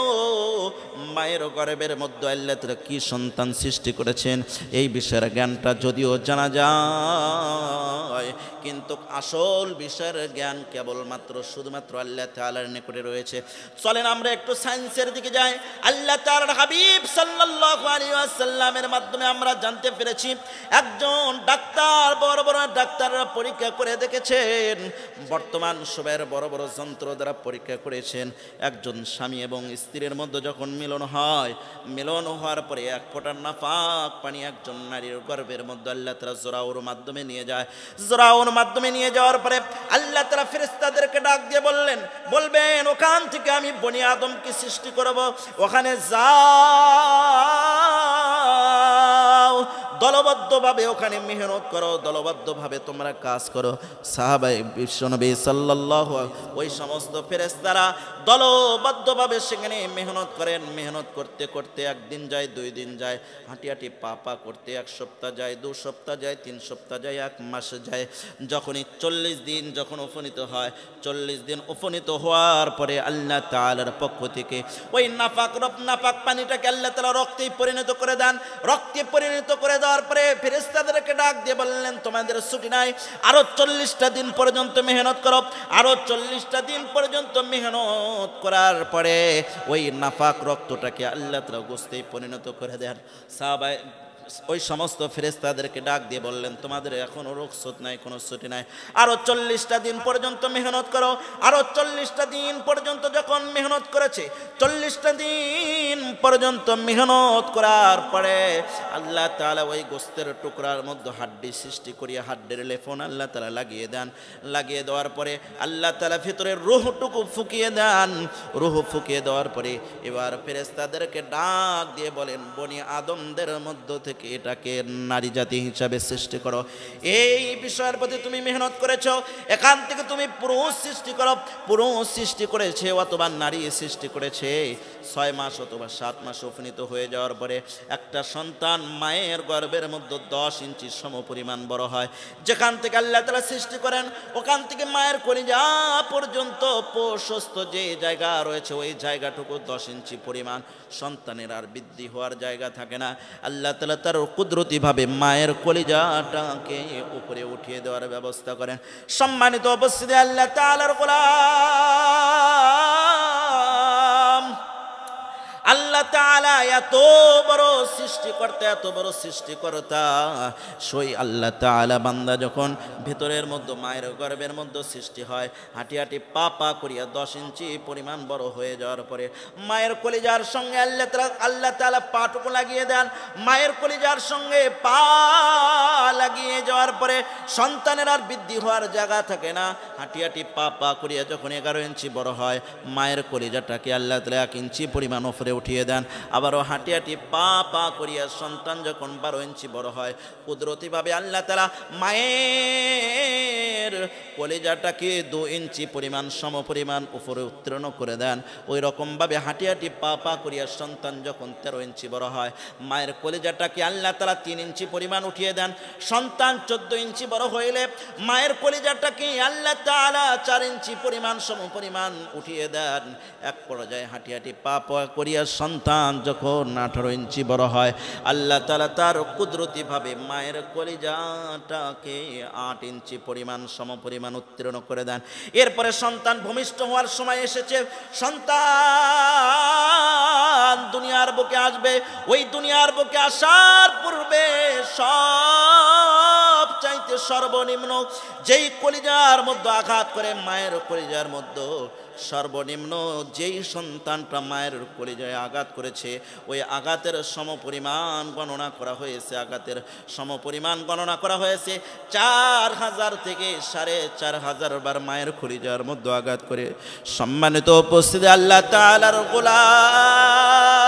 মায়ের গর্ভের মধ্যে আল্লাহ তাআলা কি সন্তান সৃষ্টি করেছেন, এই বিষয়ের জ্ঞানটা যদিও জানা যায়, কিন্তু আসল বিষয়ের জ্ঞান কেবলমাত্র শুধুমাত্র আল্লাহ তাআলার নিকটে রয়েছে। চলেন আমরা একটু সায়েন্সের দিকে যাই। আল্লাহ তাআলার হাবিব সাল্লাল্লাহু আলাইহি ওয়াসাল্লামের মাধ্যমে আমরা জানতে পেরেছি, একজন ডাক্তার, বড় বড় ডাক্তাররা পরীক্ষা করে দেখেছেন, বর্তমান সময়ের বড় বড় যন্ত্র দ্বারা পরীক্ষা করেছেন, একজন স্বামী এবং স্ত্রীর মধ্যে যখন মিলন হয়, মিলন হওয়ার পরে এক ফোঁটা নাপাক পানি একজন নারীর গর্ভের মধ্যে আল্লাহ তাআলা জোরাউর মাধ্যমে নিয়ে যায়। জোরাউর মাধ্যমে নিয়ে যাওয়ার পরে আল্লাহ তাআলা ফেরেশতাদেরকে ডাক দিয়ে বলবেন ওখান থেকে আমি বনি আদমকে সৃষ্টি করব, ওখানে যাও, দলবদ্ধভাবে ওখানে মেহনত করো, দলবদ্ধভাবে তোমরা কাজ করো। সাহাবায়ে বিশ্বনবী সাল্লাল্লাহু ওই সমস্ত ফেরেশতারা দলবদ্ধভাবে সেখানে মেহনত করেন। মেহনত করতে করতে একদিন যায়, 2 দিন যায়, হাঁটি হাঁটি পা করতে 1 সপ্তাহ যায়, 2 সপ্তাহ যায়, 3 সপ্তাহ যায়, 1 মাস যায়। যখনই 40 দিন যখন উপনীত হয়, 40 দিন উপনীত হওয়ার পরে আল্লাহ তাআলার পক্ষ থেকে ওই নাপাক পানিটাকে আল্লাহ তাআলা রক্তে পরিণত করে দেন। রক্তে পরিণত করে দেওয়ার পরে ফেরেশতাদেরকে ডাক দিয়ে বললেন তোমাদের ছুটি নাই, আরো 40টা দিন পর্যন্ত মেহনত করো। আরো 40টা দিন পর্যন্ত মেহনত করার পরে ওই নাপাক রক্তটাকে আল্লাহ তাআলা গোশতে পরিণত করে দেন। সাহাবায়ে ওই সমস্ত ফেরেশতাদেরকে ডাক দিয়ে বললেন তোমাদের এখনো রুখসত নাই, কোনো ছুটি নাই, আরো 40টা দিন পর্যন্ত মেহনত করো। আরো 40টা দিন পর্যন্ত যখন মেহনত করেছে, 40টা দিন পর্যন্ত মেহনত করার পরে আল্লাহ তাআলা ওই গোশতের টুকরার মধ্যে হাড্ডি সৃষ্টি করিয়া হাড্ডির লেফন আল্লাহ তাআলা লাগিয়ে দেন। লাগিয়ে দেওয়ার পরে আল্লাহ তাআলা ভিতরে রূহটুকু ফুকিয়ে দেন। রূহ ফুকিয়ে দেওয়ার পরে এবার ফেরেশতাদেরকে ডাক দিয়ে বলেন বনি আদমদের মধ্য থেকে থেকে এটাকে নারী জাতি হিসাবে সৃষ্টি করো। এই বিষয়ের প্রতি তুমি মেহনত করেছো, এখান থেকে তুমি পুরুষ সৃষ্টি করো। পুরুষ সৃষ্টি করেছে অথবা নারী সৃষ্টি করেছে, 6 মাস অথবা 7 মাস উপনীত হয়ে যাওয়ার পরে একটা সন্তান মায়ের গর্ভের মধ্যে 10 ইঞ্চি সম পরিমাণ বড় হয়। যেখান থেকে আল্লাহ তাআলা সৃষ্টি করেন ওখান থেকে মায়ের কলিজা পর্যন্ত প্রশস্ত যে জায়গা রয়েছে ওই জায়গাটুকু 10 ইঞ্চি পরিমাণ, সন্তানের আর বৃদ্ধি হওয়ার জায়গা থাকে না। আল্লাহ তাআলা তার কুদরতিভাবে মায়ের কলিজাটাকে উপরে উঠিয়ে দেওয়ার ব্যবস্থা করেন। সম্মানিত উপস্থিতি, আল্লাহ তাআলার গোলাম, আল্লাহ তাআলা এত বড় সৃষ্টিকর্তা, এত বড় সৃষ্টিকর্তা, সেই আল্লাহ তাআলা বান্দা যখন ভেতরের মধ্যে মায়ের গর্ভের মধ্যে সৃষ্টি হয়, হাঁটি হাঁটি পা পা করিয়া 10 ইঞ্চি পরিমাণ বড় হয়ে যাওয়ার পরে মায়ের কলিজার সঙ্গে আল্লাহ তাআলা পাটুকু লাগিয়ে দেন। মায়ের কলিজার সঙ্গে পা লাগিয়ে যাওয়ার পরে সন্তানের আর বৃদ্ধি হওয়ার জায়গা থাকে না। হাঁটি হাঁটি পা পা করিয়া যখন 11 ইঞ্চি বড় হয়, মায়ের কলিজাটাকে আল্লাহ তাআলা 1 ইঞ্চি পরিমাণ উপরে উঠিয়ে দেন। আবারও হাঁটি হাঁটি পা পা করিয়া সন্তান যখন 12 ইঞ্চি বড় হয়, কুদরতিভাবে আল্লাহ তাআলা মায়ের কলিজাটাকে 2 ইঞ্চি পরিমাণ সম পরিমাণ উপরে উত্তীর্ণ করে দেন। ওই রকমভাবে হাঁটি হাঁটি পা পা করিয়া সন্তান যখন 13 ইঞ্চি বড় হয়, মায়ের কলিজাটাকে আল্লাহ তাআলা 3 ইঞ্চি পরিমাণ উঠিয়ে দেন। সন্তান 14 ইঞ্চি বড় হইলে মায়ের কলিজাটাকে আল্লাহ তাআলা 4 ইঞ্চি পরিমাণ সম পরিমাণ উঠিয়ে দেন। এক পর্যায়ে হাঁটি হাঁটি পা পা করিয়া সন্তান যখন 18 ইঞ্চি বড় হয়, আল্লাহ তাআলা তার কুদরতিভাবে মায়ের কলিজাটাকে 8 ইঞ্চি পরিমাণ সম পরিমাণ উত্তীর্ণ করে দেন। এরপরে সন্তান ভূমিষ্ঠ হওয়ার সময় এসেছে, সন্তান দুনিয়ার বুকে আসবে। ওই দুনিয়ার বুকে আসার পূর্বে সব চাইতে সর্বনিম্ন যেই কলিজার মধ্যে আঘাত করে, মায়ের কলিজার মধ্যে সর্বনিম্ন যেই সন্তানটা মায়ের কলিজায় আঘাত করেছে, ওই আঘাতের সমপরিমাণ গণনা করা হয়েছে। আঘাতের সমপরিমাণ গণনা করা হয়েছে 4000 থেকে 4500 বার মায়ের কলিজার মধ্যে আঘাত করে। সম্মানিত উপস্থিতি, আল্লাহ তাআলার গোলাম,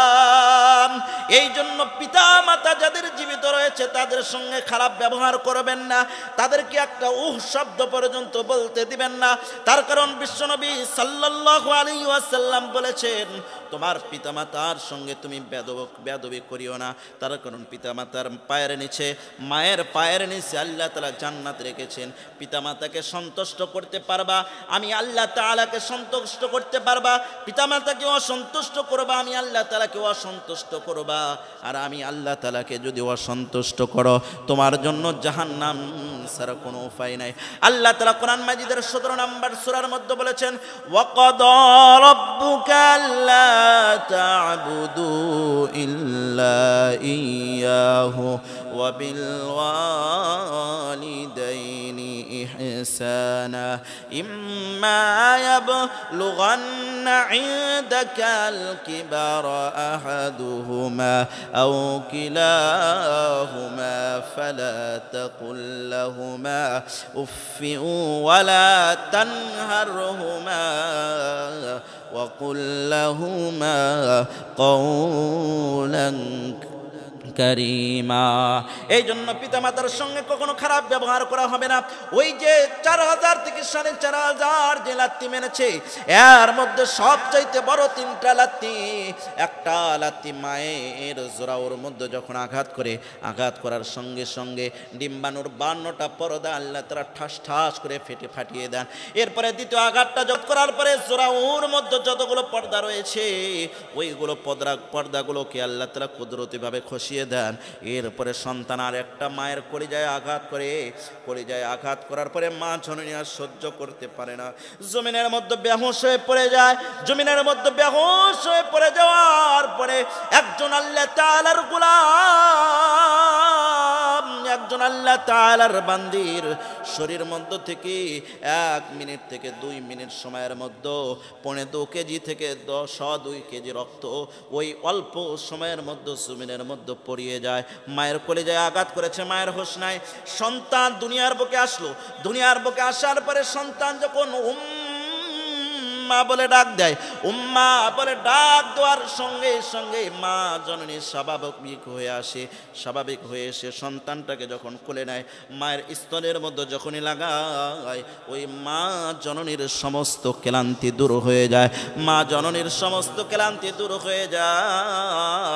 এই জন্য পিতা মাতা যাদের জীবিত রয়েছে তাদের সঙ্গে খারাপ ব্যবহার করবেন না, তাদেরকে একটা শব্দ পর্যন্ত বলতে দিবেন না। তার কারণ বিশ্বনবী সাল্লাল্লাহু আলাইহি ওয়াসাল্লাম বলেছেন, তোমার পিতামাতার সঙ্গে তুমি বেয়াদবি করিও না। তার কারণ পিতামাতার পায়ের নিচে, মায়ের পায়ের নিচে আল্লাহ তাআলা জান্নাত রেখেছেন। পিতামাতাকে সন্তুষ্ট করতে পারবা, আমি আল্লাহ তাআলাকে সন্তুষ্ট করতে পারবা। পিতামাতাকে অসন্তুষ্ট করবা, আমি আল্লাহ তাআলাকে অসন্তুষ্ট করবা। আর আমি আল্লাহ তাআলাকে যদি অসন্তুষ্ট করো, তোমার জন্য জাহান্নাম ছাড়া কোনো উপায় নাই। আল্লাহ তাআলা কোরআন মাজিদের 17 নম্বর সূরার মধ্যে বলেছেন, ওয়াকাদা রাব্বুকা আল্লা তা'বুদু ইল্লা ইয়াহু ওয়া বিল ওয়ালিদাইনি ইহসানা ইম্মা ইয়াবলুগান্না ইনদাকাল কিবারা আহাদুহুমা আও কিলাহুমা ফালা তাকুল লাহুমা উফফিন ওয়ালা তানহারহুমা وقل لهما قولا কারীমা। এই জন্য পিতামাতার সঙ্গে কখনো খারাপ ব্যবহার করা হবে না। ওই যে 4000 থেকে 4500 যে লাত্তি মেনেছে, এর মধ্যে সবচাইতে বড় 3টা লাত্তি। একটা লাত্তি মায়ের জোড়াওর মধ্যে যখন আঘাত করে, আঘাত করার সঙ্গে সঙ্গে ডিম্বাণুর 52টা পর্দা আল্লাহ তাআলা ঠাস ঠাস করে ফাটিয়ে দেন। এরপরে দ্বিতীয় আঘাতটা যোগ করার পরে জোড়াওর মধ্যে যতগুলো পর্দা রয়েছে, ওইগুলো পর্দাগুলোকে আল্লাহ তাআলা কুদরতিভাবে খসিয়ে দেন। এরপরে সন্তান আর একটা মায়ের কলিজায় আঘাত করে, কলিজায় আঘাত করার পরে মা জননী আর সহ্য করতে পারে না, জমিনের মধ্যে বেহুশ হয়ে পড়ে যায়। জমিনের মধ্যে বেহুশ হয়ে পড়ে যাওয়ার পরে একজন আল্লাহ তাআলার গোলাম, একজন আল্লাহ তাআলার বান্দির শরীর মধ্য থেকে 1 মিনিট থেকে 2 মিনিট সময়ের মধ্যে 2.5 কেজি থেকে 2 কেজি রক্ত ওই অল্প সময়ের মধ্যে জমিনের মধ্যে পড়িয়ে যায়। মায়ের কলিজায় আঘাত করেছে, মায়ের হোশ নাই। সন্তান দুনিয়ার বুকে আসলো। দুনিয়ার বুকে আসার পরে সন্তান যখন উম্মা বলে ডাক দেয়। উম্মা বলে ডাক দেওয়ার সঙ্গে সঙ্গে মা জননী স্বাভাবিক হয়ে আসে। স্বাভাবিক হয়ে এসে সন্তানটাকে যখন কোলে নেয়, মায়ের স্তনের মধ্যে যখনই লাগায়, ওই মা জননীর সমস্ত ক্লান্তি দূর হয়ে যায়। মা জননীর সমস্ত ক্লান্তি দূর হয়ে যায়।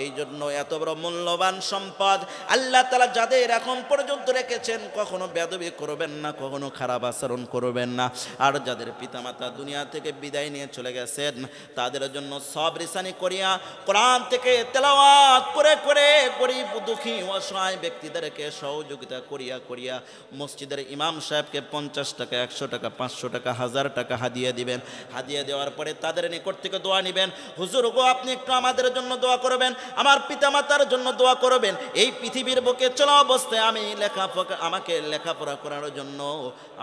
এই জন্য এত বড় মূল্যবান সম্পদ আল্লাহ তাআলা যাদের এখন পর্যন্ত রেখেছেন, কখনো বেয়াদবি করবেন না, কখনো খারাপ আচরণ করবেন না। আর যাদের পিতামাতা দুনিয়া থেকে বিদায় নিয়ে চলে গেছেন, তাদের জন্য সবরিসানি করিয়া কোরআন থেকে তেলাওয়াত করে করে গরিব দুঃখী অসহায় ব্যক্তিদেরকে সহযোগিতা করিয়া করিয়া মসজিদের ইমাম সাহেবকে 50 টাকা, 100 টাকা, 500 টাকা, 1000 টাকা হাদিয়া দিবেন। হাদিয়া দেওয়ার পরে তাদের নিকট থেকে দোয়া নেবেন, হুজুর গো আপনি একটু আমাদের জন্য দোয়া করবেন, আমার পিতামাতার জন্য দোয়া করবেন। এই পৃথিবীর বুকে চলা অবস্থায় আমাকে লেখাপড়া করার জন্য,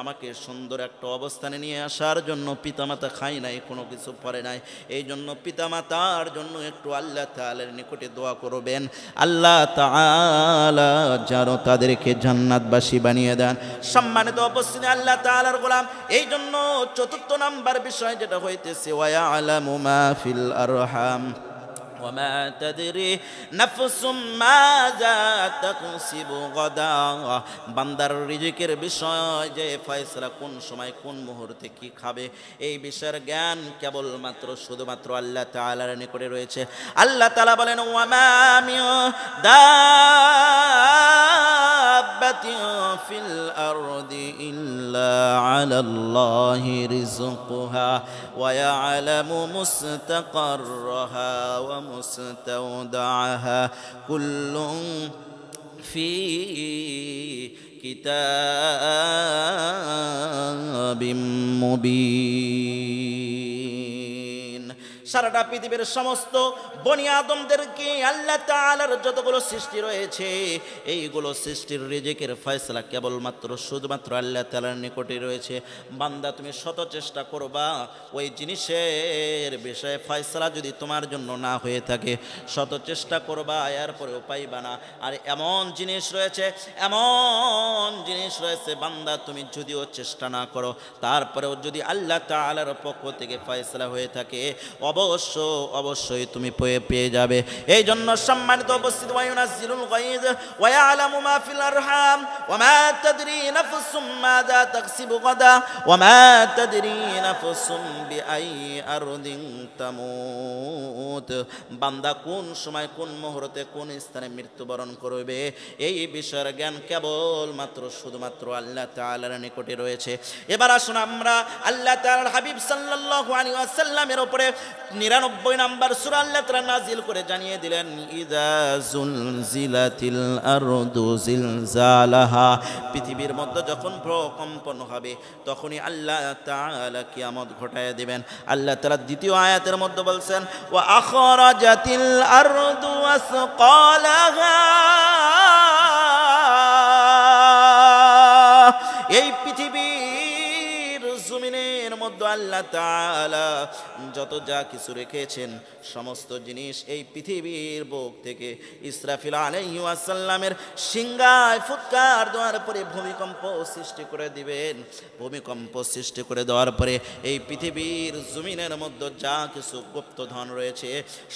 আমাকে সুন্দর একটা অবস্থানে নিয়ে আসার জন্য পিতামাতা খাই নাই, কোনো কিছু পড়ে নাই। এই জন্য পিতামাতার জন্য একটু আল্লাহ তাআলার নিকটে দোয়া করবেন। আল্লাহ তাআলা যেন তাদেরকে জান্নাতবাসী বানিয়ে দেন। সম্মানিত উপস্থিতি আল্লাহ তাআলার গোলাম, এই জন্য 4 নাম্বার বিষয় যেটা হইতেছে ওয়ায়ালামু মা ফিল আরহাম ওয়ামা তাদরি নাফসুম মাযা তাকসিবু গাদা। বান্দার রিজিকের বিষয়, যে ফয়সালা কোন সময় কোন মুহূর্তে কি খাবে, এই বিষয়ের জ্ঞান কেবলমাত্র শুধুমাত্র আল্লাহ তাআলার নিকটে রয়েছে। আল্লাহ তাআলা বলেন ওয়ামা মিন দাব্বাতিন ফিল আরদি ইল্লা আলাল্লাহি রিজকুহা ওয়া ইয়ালামু মুস্তাকাররাহা ওয়া মুস্তাওদাআহা কুল্লুন ফি কিতাবিম মুবিন। সারাটা পৃথিবীর সমস্ত বনি আদমদেরকে আল্লাহ তাআলার যতগুলো সৃষ্টি রয়েছে, এইগুলো সৃষ্টির রিজিকের ফয়সালা কেবলমাত্র শুধুমাত্র আল্লাহ তাআলার নিকটে রয়েছে। বান্দা তুমি শত চেষ্টা করবা, ওই জিনিসের বিষয়ে ফয়সালা যদি তোমার জন্য না হয়ে থাকে, শত চেষ্টা করবা, এরপরেও পাইবা না। আর এমন জিনিস রয়েছে বান্দা, তুমি যদিও চেষ্টা না করো, তারপরেও যদি আল্লাহ তাআলার পক্ষ থেকে ফয়সালা হয়ে থাকে, অবশ্যই তুমি পেয়ে যাবে। এই জন্য সম্মানিত উপস্থিতি, ওয়ায়ুনাজ্জিলুল গায়জ ওয়া ইয়ালামু মা ফিল আরহাম ওয়া মা তাদরি নাফসুম মাযা তাকসিবু গাদা ওয়া মা তাদরি নাফসুম বিআই আরদিন তামুত। বান্দা কোন সময় কোন মুহূর্তে কোন স্থানে মৃত্যুবরণ করবে, এই বিষয়ের জ্ঞান কেবলমাত্র শুধুমাত্র আল্লাহ তাআলার নিকটে রয়েছে। এবার আসুন আমরা আল্লাহ তাআলার হাবিব সাল্লাল্লাহু আলাইহি ওয়াসাল্লামের উপরে 99 নাম্বার সূরা আল্লাহ তাআলা নাজিল করে জানিয়ে দিলেন ইযা যুলজিলাতিল আরদু জিলজালাহা। পৃথিবীর মধ্যে যখন ভূকম্পন হবে, তখনই আল্লাহ তাআলা কিয়ামত ঘটায় দিবেন। আল্লাহ তাআলা দ্বিতীয় আয়াতের মধ্যে বলছেন ওয়া আখরাজাতিল আরদু আসকালাহা। এই পৃথিবীর জমিনের মধ্যে আল্লাহ তাআলা যত যা কিছু রেখেছেন, সমস্ত জিনিস এই পৃথিবীর বুক থেকে ইসরাফিল আলাইহিস সালামের সিংহায় ফুৎকার দেওয়ার পরে ভূমিকম্প সৃষ্টি করে দিবেন। ভূমিকম্প সৃষ্টি করে দেওয়ার পরে এই পৃথিবীর জমিনের মধ্যে যা কিছু গুপ্তধন রয়েছে,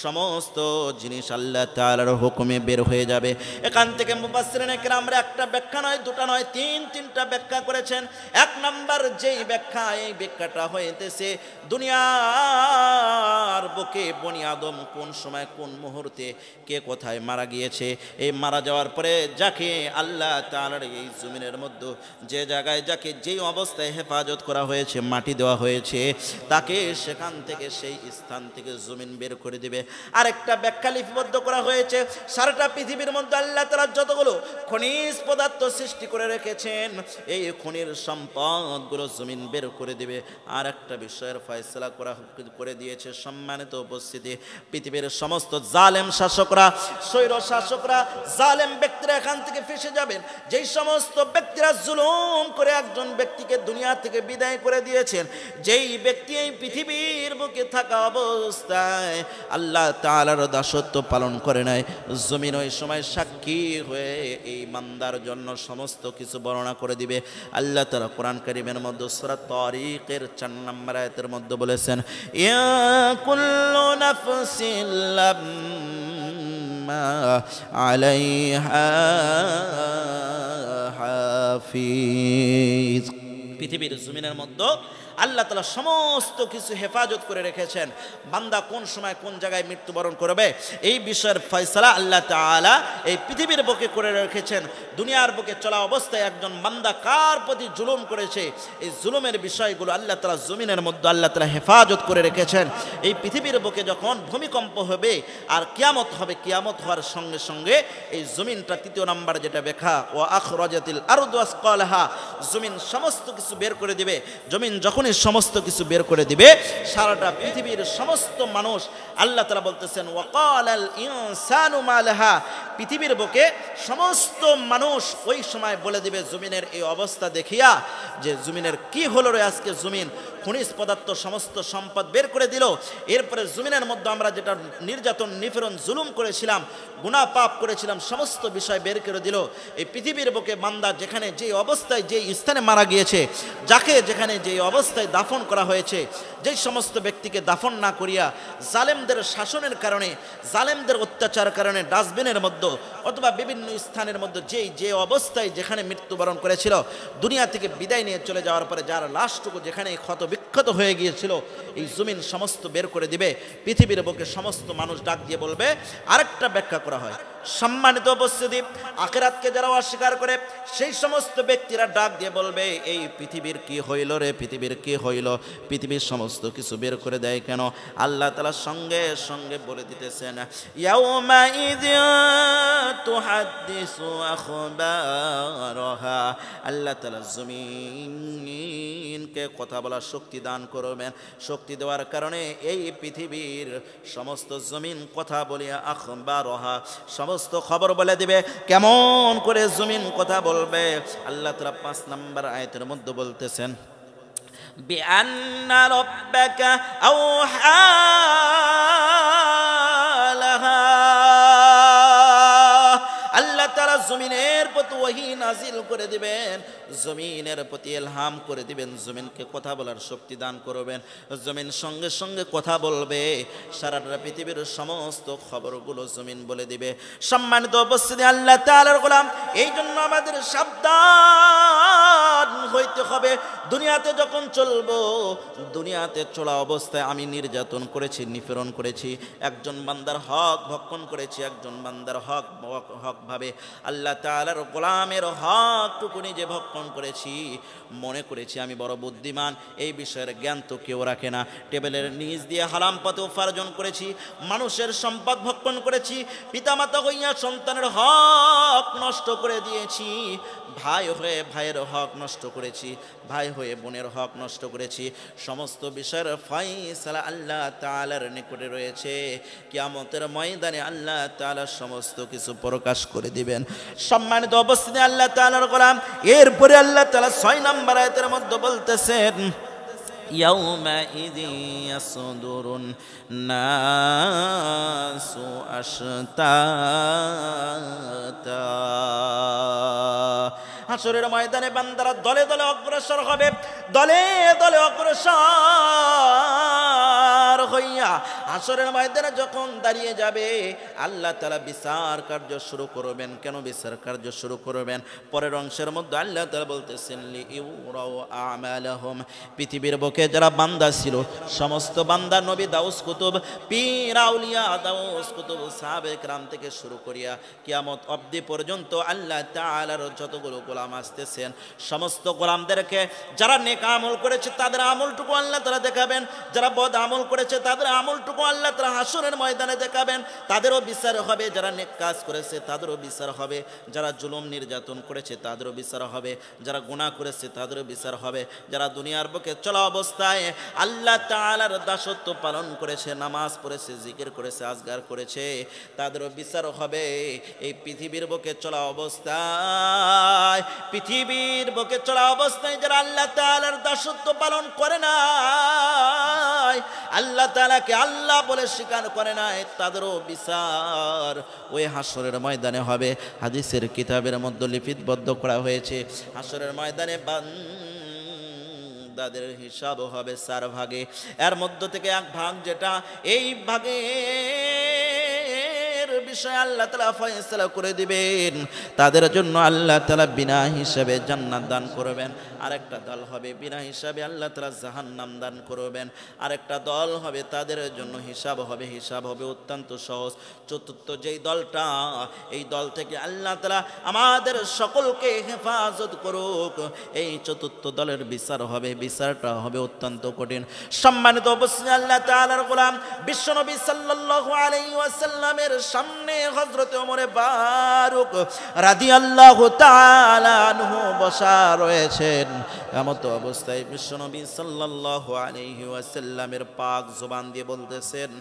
সমস্ত জিনিস আল্লাহ তাআলার হুকুমে বের হয়ে যাবে। এখান থেকে মুফাসসিরিনে কেরামরা একটা ব্যাখ্যা নয়, দুটা নয়, তিনটা ব্যাখ্যা করেছেন। এক নাম্বার যেই ব্যাখ্যা, এই ব্যাখ্যাটা হইতেছে দুনিয়ার বুকে বনি আদম কোন সময় কোন মুহূর্তে কে কোথায় মারা গিয়েছে, এই মারা যাওয়ার পরে যাকে আল্লাহ তাআলার এই জমিনের মধ্যে যে জায়গায় যাকে যেই অবস্থায় হেফাজত করা হয়েছে, মাটি দেওয়া হয়েছে, তাকে সেখান থেকে সেই স্থান থেকে জমিন বের করে দিবে। আরেকটা ব্যাখ্যা লিপিবদ্ধ করা হয়েছে, সারাটা পৃথিবীর মধ্যে আল্লাহ তাআলা যতগুলো খনিজ পদার্থ সৃষ্টি করে রেখেছেন, এই খনির সম্পদগুলো জমিন বের করে দিবে। আর একটা বিষয়ের ফয়সালা করে দিয়েছে। সম্মানিত উপস্থিতি, পৃথিবীর সমস্ত জালেম শাসকরা, স্বৈর শাসকরা, জালেম ব্যক্তিরা এখান থেকে ফেসে যাবেন। যেই সমস্ত ব্যক্তিরা জুলুম করে একজন ব্যক্তিকে দুনিয়া থেকে বিদায় করে দিয়েছেন, যেই ব্যক্তি এই পৃথিবীর বুকে থাকা অবস্থায় আল্লাহ তাআলার দাসত্ব পালন করে নাই, জমিন ওই সময় সাক্ষী হয়ে এই বান্দার জন্য সমস্ত কিছু বর্ণনা করে দিবে। আল্লাহ তাআলা কোরআন কারীমের মধ্যে সূরা তারিকের 4 নম্বর আয়াতের মধ্যে বলেছেন, ইয়া কুল্লু নাফসিন লাম্মা আলাইহা হাফিজ। পৃথিবীর জমিনের মধ্যে আল্লাহ তাআলা সমস্ত কিছু হেফাজত করে রেখেছেন। বান্দা কোন সময় কোন জায়গায় মৃত্যুবরণ করবে এই বিষয়ের ফয়সালা আল্লাহ তাআলা এই পৃথিবীর বুকে করে রেখেছেন। দুনিয়ার বুকে চলা অবস্থায় একজন বান্দা কার প্রতি জুলুম করেছে, এই জুলুমের বিষয়গুলো আল্লাহ তাআলা জমিনের মধ্যে আল্লাহ তাআলা হেফাজত করে রেখেছেন। এই পৃথিবীর বুকে যখন ভূমিকম্প হবে আর কিয়ামত হবে, কিয়ামত হওয়ার সঙ্গে সঙ্গে এই জমিনটা, 3 নম্বর যেটা ব্যাখ্যা, ওয়া আখরাজাতিল আরদু আসকালাহা, জমিন সমস্ত কিছু বের করে দিবে। জমিন যখনই সমস্ত কিছু বের করে দিবে, সারাটা পৃথিবীর সমস্ত মানুষ, আল্লাহ তাআলা বলতেছেন ওয়াকালাল ইনসানু মা লাহা, পৃথিবীর বুকে সমস্ত মানুষ ওই সময় বলে দিবে জমিনের এই অবস্থা দেখিয়া যে জমিনের কি হলো রে আজকে, জমিন খনিজ পদার্থ সমস্ত সম্পদ বের করে দিল। এরপরে জমিনের মধ্যে আমরা যেটা নির্যাতন নিপীড়ন জুলুম করেছিলাম, গুনাহ পাপ করেছিলাম, সমস্ত বিষয় বের করে দিল। এই পৃথিবীর বুকে বান্দা যেখানে যে অবস্থায় যে স্থানে মারা গিয়েছে, যাকে যেখানে যে অবস্থায় দাফন করা হয়েছে, যেই সমস্ত ব্যক্তিকে দাফন না করিয়া জালেমদের শাসনের কারণে, জালেমদের অত্যাচার কারণে ডাস্টবিনের মধ্যে অথবা বিভিন্ন স্থানের মধ্যে যে অবস্থায় যেখানে মৃত্যুবরণ করেছিল, দুনিয়া থেকে বিদায় নিয়ে চলে যাওয়ার পরে যার লাশটুকু যেখানে ক্ষত বিক্ষত হয়ে গিয়েছিল, এই জমিন সমস্ত বের করে দিবে। পৃথিবীর বুকে সমস্ত মানুষ ডাক দিয়ে বলবে, আরেকটা ব্যাখ্যা করা হয়, সম্মানিত উপস্থিতি, আখিরাতকে যারা অস্বীকার করে সেই সমস্ত ব্যক্তিরা ডাক দিয়ে বলবে, এই পৃথিবীর কি হইল রে, পৃথিবীর কি হইল, পৃথিবীর সমস্ত কিছু বের করে দেয় কেন? আল্লাহ তাআলা সঙ্গে সঙ্গে বলে দিতেছেন, ইয়াউমা ইযা তুহাদ্দিসু আখবারাহা, আল্লাহ তাআলা জমিনকে কথা বলার শক্তি দান করবেন। শক্তি দেওয়ার কারণে এই পৃথিবীর সমস্ত জমিন কথা বলিয়া আখবারাহা, সমস্ত খবর বলে দিবে। কেমন করে জমিন কথা বলবে? আল্লাহ তাআলা 5 নম্বর আয়াতের মধ্যে বলতেছেন, বিআন্না রাব্বাকা আওহা লাহা, আল্লাহ তাআলা জমিনের প্রতি ওহী নাজিল করে দিবেন, জমিনের প্রতি ইলহাম করে দিবেন, জমিনকে কথা বলার শক্তি দান করবেন। জমিন সঙ্গে সঙ্গে কথা বলবে, সারাটা পৃথিবীর সমস্ত খবরগুলো জমিন বলে দিবে। সম্মানিত উপস্থিতি, আল্লাহ তাআলার গোলাম, এই জন্য আমাদের সাবধান হইতে হবে। দুনিয়াতে যখন চলবো, দুনিয়াতে চলা অবস্থায় আমি নির্যাতন করেছি, নিপীড়ন করেছি, একজন বান্দার হক ভক্ষণ করেছি, একজন বান্দার হক ভাবে আল্লাহ তাআলার গোলামের হকটুকু নিজে ভক্ষণ করেছি, মনে করেছি আমি বড় বুদ্ধিমান। এই বিষয়ের জ্ঞান তো কেউ রাখে না। টেবিলের নিচ দিয়ে হারাম পথে উপার্জন করেছি, মানুষের সম্পদ ভক্ষণ করেছি, পিতামাতা হইয়া সন্তানের হক নষ্ট করে দিয়েছি, ভাই হয়ে ভাইয়ের হক নষ্ট করেছি, ভাই হয়ে বোনের হক নষ্ট করেছি। সমস্ত বিষয়ের ফয়সালা আল্লাহ তাআলার নিকটে রয়েছে। কিয়ামতের ময়দানে আল্লাহ তাআলা সমস্ত কিছু প্রকাশ করে দিবেন। সম্মানিত উপস্থিতি, আল্লাহ তাআলার গোলাম, এরপরে আল্লাহ তাআলা 6 নম্বর আয়াতের মধ্যে বলতেছেন, ইয়াউমাইযি ইয়াসদুরুন নাসু আশতাতা, হাসরের ময়দানে বান্দারা দলে দলে অগ্রসর হবে, দলে দলে অগ্রসর হইয়া হাসরের ময়দানে যখন দাঁড়িয়ে যাবে, আল্লাহ তাআলা বিচার কার্য শুরু করবেন। কেন বিচার কার্য শুরু করবেন? পরের অংশের মধ্যে আল্লাহ তাআলা বলতেছেন, লিইউরাউ আমালাহুম, পৃথিবীর বুকে যারা বান্দা ছিল, সমস্ত বান্দা, নবী, দাউস কুতুব, পীর আউলিয়া, দাউস কুতুব, সাহাবে کرام থেকে শুরু করিয়া কিয়ামত অবধি পর্যন্ত আল্লাহ তাআলার যতগুলো গোলাম আসতেছেন, সমস্ত গোলামদেরকে যারা নেক আমল করেছে তাদের আমলটুকু আল্লাহ তাআলা দেখাবেন, যারা বদ আমল করেছে তাদের আমলটুকু আল্লাহ তাআলা হাসরের ময়দানে দেখাবেন। তাদেরও বিচার হবে, যারা নেক কাজ করেছে তাদেরও বিচার হবে, যারা জুলুম নির্যাতন করেছে তাদেরও বিচার হবে, যারা গুনাহ করেছে তাদেরও বিচার হবে, যারা দুনিয়ার বুকে চলা অবস্থায় আল্লাহ তাআলার দাসত্ব পালন করেছে, নামাজ পড়েছে, জিকির করেছে, আজগার করেছে, তাদেরও বিচার হবে। এই পৃথিবীর বুকে চলা অবস্থায়, পৃথিবীর বুকে চলা অবস্থায় যারা আল্লাহ তাআলার দাসত্ব পালন করে না, আল্লাহ তাআলাকে আল্লাহ বলে স্বীকার করে নাই, তাদেরও বিচার ওই হাসরের ময়দানে হবে। হাদিসের কিতাবের মধ্যে লিপিবদ্ধ করা হয়েছে, হাসরের ময়দানে বান্দাদের হিসাব হবে 4 ভাগে। এর মধ্য থেকে এক ভাগ যেটা, এই ভাগে বিষয় আল্লাহ তাআলা ফয়সালা করে দিবেন, তাদের জন্য আল্লাহ তাআলা বিনা হিসাবে জান্নাত দান করবেন। আরেকটা দল হবে বিনা হিসাবে আল্লাহ তাআলা জাহান্নাম দান করবেন। আরেকটা দল হবে তাদের জন্য হিসাব হবে অত্যন্ত সহজ। চতুর্থ যেই দলটা, এই দল থেকে আল্লাহ তাআলা আমাদের সকলকে হেফাজত করুক। এই চতুর্থ দলের বিচারটা হবে অত্যন্ত কঠিন। সম্মানিত উপস্থিতি, আল্লাহ তাআলার গোলাম বিশ্বনবী সাল্লাল্লাহু আলাইহি ওয়াসাল্লামের সামনে হযরত ওমর ফারুক রাদিয়াল্লাহু তাআলা আনহু বসা রয়েছেন। এমত অবস্থায় বিশ্বনবী সাল্লাল্লাহু আলাইহি ওয়াসাল্লামের পাক জবান দিয়ে বলতেছেন,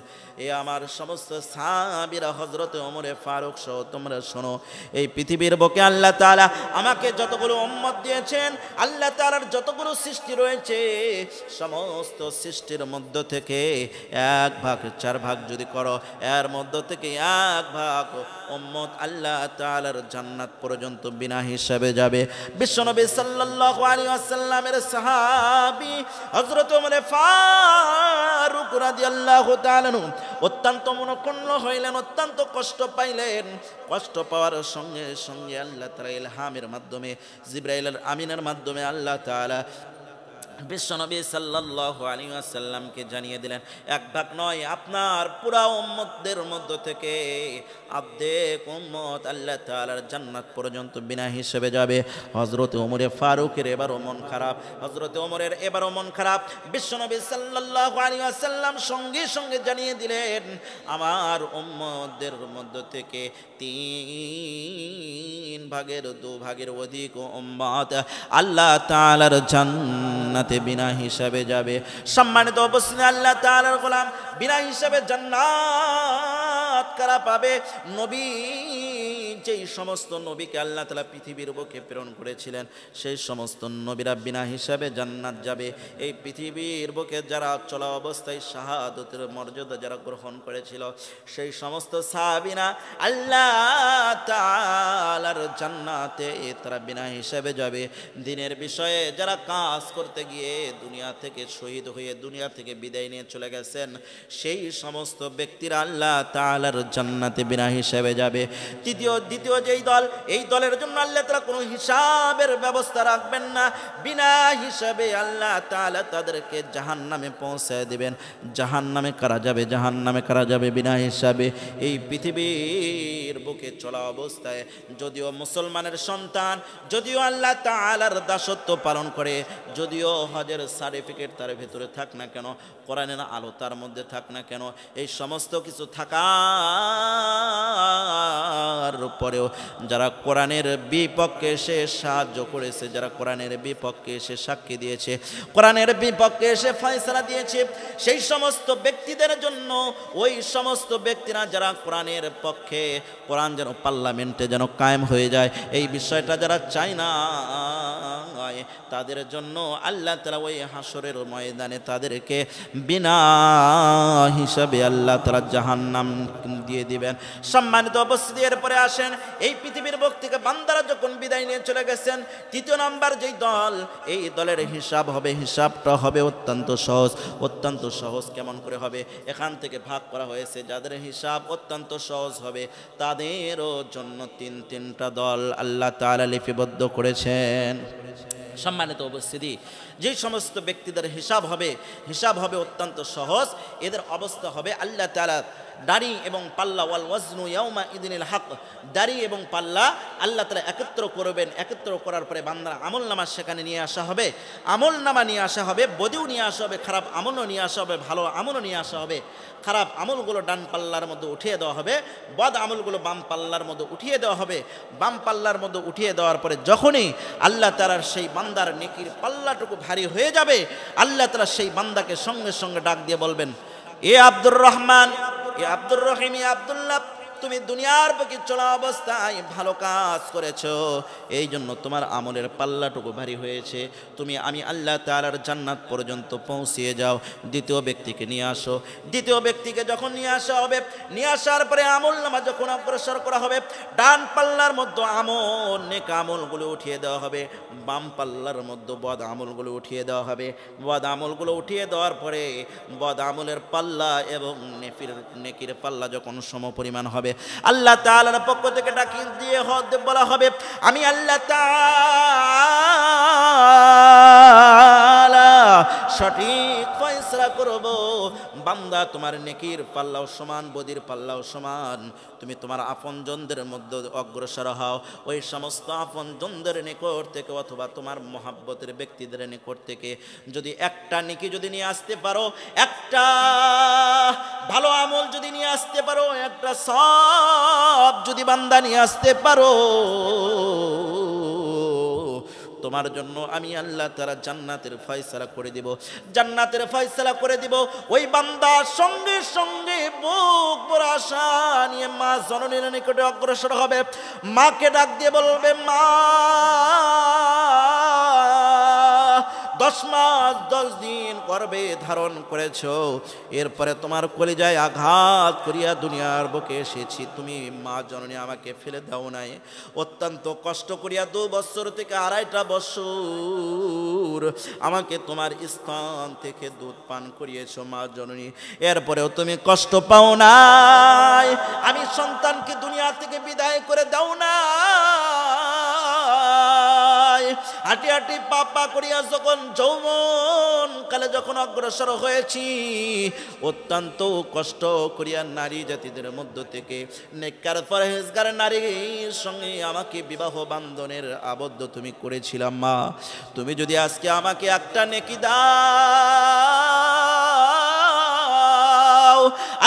এ আমার সমস্ত সাহাবীরা, হযরত ওমর ফারুক সহ তোমরা শোনো, এই পৃথিবীর বুকে আল্লাহ তাআলা আমাকে যতগুলো উম্মত দিয়েছেন, আল্লাহ তাআলার যতগুলো সৃষ্টি রয়েছে, সমস্ত সৃষ্টির মধ্য থেকে 1/4 ভাগ যদি করো, এর মধ্য থেকে 1 ভাগ উম্মত আল্লাহ তাআলার জান্নাত পর্যন্ত বিনা হিসাবে যাবে। বিশ্বনবী সাল্লাল্লাহু আলাইহি ওয়াসাল্লামের সাহাবী হযরত ওমর ফারুক রাদিয়াল্লাহু তাআলা অত্যন্ত মনক্ষুণ্ণ হইলেন, অত্যন্ত কষ্ট পাইলেন। কষ্ট পাওয়ার সঙ্গে সঙ্গে আল্লাহ তাআলা ইলহামের মাধ্যমে, জিবরাইলের আমিনের মাধ্যমে আল্লাহ তাআলা বিশ্বনবী সাল্লাল্লাহু আলাইহি ওয়াসাল্লামকে জানিয়ে দিলেন, 1 ভাগ নয়, আপনার পুরা উম্মতদের মধ্য থেকে অর্ধেক উম্মত আল্লাহ তাআলার জান্নাত পর্যন্ত বিনা হিসেবে যাবে। হযরত ওমর ফারুকের এবারও মন খারাপ। বিশ্বনবী সাল্লাল্লাহু আলাইহি ওয়াসাল্লাম সঙ্গে সঙ্গে জানিয়ে দিলেন, আমার উম্মতদের মধ্য থেকে 3 ভাগের 2 ভাগের অধিক উম্মত আল্লাহ তাআলার জান্নাত বিনা হিসাবে যাবে। সম্মানিত উপস্থিতি, আল্লাহ তাআলার গোলাম বিনা হিসাবে জান্নাত কারা পাবে? নবী, যেই সমস্ত নবীকে আল্লাহ তাআলা পৃথিবীর বুকে প্রেরণ করেছিলেন, সেই সমস্ত নবীরা বিনা হিসাবে জান্নাত যাবে। এই পৃথিবীর বুকে যারা চলা অবস্থায় শাহাদাতের মর্যাদা যারা গ্রহণ করেছিল, সেই সমস্ত সাহাবীরা আল্লাহ তাআলার জান্নাতে তারা বিনা হিসাবে যাবে। দিনের বিষয়ে যারা কাজ করতে গিয়ে দুনিয়া থেকে শহীদ হয়ে দুনিয়া থেকে বিদায় নিয়ে চলে গেছেন, সেই সমস্ত ব্যক্তিরা আল্লাহ তাআলার জান্নাতে বিনা হিসাবে যাবে। দ্বিতীয় যেই দল, এই দলের জন্য আল্লাহ তাআলা কোনো হিসাবের ব্যবস্থা রাখবেন না, বিনা হিসাবে আল্লাহ তাআলা তাদেরকে জাহান্নামে পৌঁছায় দিবেন। জাহান্নামে কারা যাবে বিনা হিসাবে। এই পৃথিবীর বুকে চলা অবস্থায় যদিও মুসলমানের সন্তান, যদিও আল্লাহ তাআলার দাসত্ব পালন করে, যদিও হজের সার্টিফিকেট তার ভেতরে থাক না কেন, কোরআনের আলো তার মধ্যে থাক না কেন, এই সমস্ত কিছু থাকার পরেও যারা কোরআনের বিপক্ষে এসে সাহায্য করেছে, যারা কোরআনের বিপক্ষে এসে সাক্ষী দিয়েছে, কোরআনের বিপক্ষে এসে ফয়সালা দিয়েছে, সেই সমস্ত ব্যক্তিদের জন্য, ওই সমস্ত ব্যক্তিরা যারা কোরআনের পক্ষে, কোরআন যেন পার্লামেন্টে যেন কায়েম হয়ে যায়, এই বিষয়টা যারা চায় না, তাদের জন্য আল্লাহ তাআলা ওই হাসরের ময়দানে তাদেরকে বিনা হিসাবে আল্লাহ তাআলা জাহান্নাম দিয়ে দিবেন। সম্মানিত উপস্থিতি, এরপরে আসেন, এই পৃথিবীর বুক থেকে বান্দারা যখন বিদায় নিয়ে চলে গেছেন, 3য় নাম্বার যেই দল, এই দলের হিসাবটা হবে অত্যন্ত সহজ। কেমন করে হবে? এখান থেকে ভাগ করা হয়েছে, যাদের হিসাব অত্যন্ত সহজ হবে তাদেরও জন্য 3টা দল আল্লাহ তাআলা লিপিবদ্ধ করেছেন। সম্মানিত উপস্থিতি, যে সমস্ত ব্যক্তিদের হিসাব হবে অত্যন্ত সহজ। এদের অবস্থা হবে আল্লাহ তাআলা দাড়ি এবং পাল্লা, ওয়াল ওয়াজনু ইয়াউমা ইদিনিল হক, দাড়ি এবং পাল্লা আল্লাহ তাআলা একত্র করবেন। একত্র করার পরে বান্দার আমলনামা সেখানে নিয়ে আসা হবে। আমলনামা নিয়ে আসা হবে, বদিও নিয়ে আসা হবে, খারাপ আমলও নিয়ে আসা হবে, ভালো আমলও নিয়ে আসা হবে। খারাপ আমলগুলো ডান পাল্লার মধ্যে উঠিয়ে দেওয়া হবে, বদ আমলগুলো বাম পাল্লার মধ্যে উঠিয়ে দেওয়া হবে। বাম পাল্লার মধ্যে উঠিয়ে দেওয়ার পরে যখনই আল্লাহ তাআলার সেই বান্দার নেকির পাল্লাটুকু ভারী হয়ে যাবে, আল্লাহ তাআলা সেই বান্দাকে সঙ্গে সঙ্গে ডাক দিয়ে বলবেন, এ আব্দুর রহমান, এ আব্দুর রহিম, এ আব্দুল্লাহ, তুমি দুনিয়ার বুকে চলা অবস্থায় ভালো কাজ করেছো, এই জন্য তোমার আমলের পাল্লাটুকু ভারী হয়েছে। তুমি আমি আল্লাহ তাআলার জান্নাত পর্যন্ত পৌঁছিয়ে যাও। দ্বিতীয় ব্যক্তিকে নিয়ে আসো। দ্বিতীয় ব্যক্তিকে যখন নিয়ে আসা হবে, নিয়ে আসার পরে আমলনামা যখন অগ্রসর করা হবে, ডান পাল্লার মধ্যে আমল নেক আমলগুলো উঠিয়ে দেওয়া হবে, বাম পাল্লার মধ্যে বদ আমলগুলো উঠিয়ে দেওয়া হবে। বদ আমলগুলো উঠিয়ে দেওয়ার পরে বদ আমলের পাল্লা এবং নেকির পাল্লা যখন সমপরিমাণ হবে, আল্লাহ তাআলার পক্ষ থেকে ডাকি দিয়ে বলা হবে, আমি আল্লাহ তাআলা সঠিক ফয়সালা করব। বান্দা, তোমার নেকির পাল্লাও সমান, বদির পাল্লাও সমান। তুমি তোমার আপনজনদের মধ্যে অগ্রসর হও। ওই সমস্ত আপনজনদের নিকট থেকে অথবা তোমার মহাব্বতের ব্যক্তিদের নিকট থেকে যদি একটা নেকি যদি নিয়ে আসতে পারো, একটা ভালো আমল যদি নিয়ে আসতে পারো, একটা সওয়াব যদি বান্দা নিয়ে আসতে পারো, তোমার জন্য আমি আল্লাহ তাআলা জান্নাতের ফয়সালা করে দিব। জান্নাতের ফয়সালা করে দিব। ওই বান্দা সঙ্গে সঙ্গে বুক ভরা আশা নিয়ে মা জননীর নিকটে অগ্রসর হবে। মাকে ডাক দিয়ে বলবে, মা, 10 মাস 10 দিন গর্ভে ধারণ করেছ, এরপরে তোমার কলিজায় আঘাত করিয়া দুনিয়ার বুকে এসেছি। তুমি মা জননী আমাকে ফেলে দাও নাই। অত্যন্ত কষ্ট করিয়া 2 বছর থেকে 2.5 বছর আমাকে তোমার স্তন থেকে দুধ পান করিয়েছ মা জননী। এরপরেও তুমি কষ্ট পাও নাই। আমি সন্তানকে দুনিয়া থেকে বিদায় করে দাও না। হাঁটি হাঁটি পাপা করিয়া যখন যৌবন কালে যখন অগ্রসর হয়েছি, অত্যন্ত কষ্ট করিয়া নারী জাতিদের মধ্য থেকে নেককার পরহেজগার নারীর সঙ্গে আমাকে বিবাহ বান্ধনের আবদ্ধ তুমি করেছিলাম। মা, তুমি যদি আজকে আমাকে একটা নেকি দাও,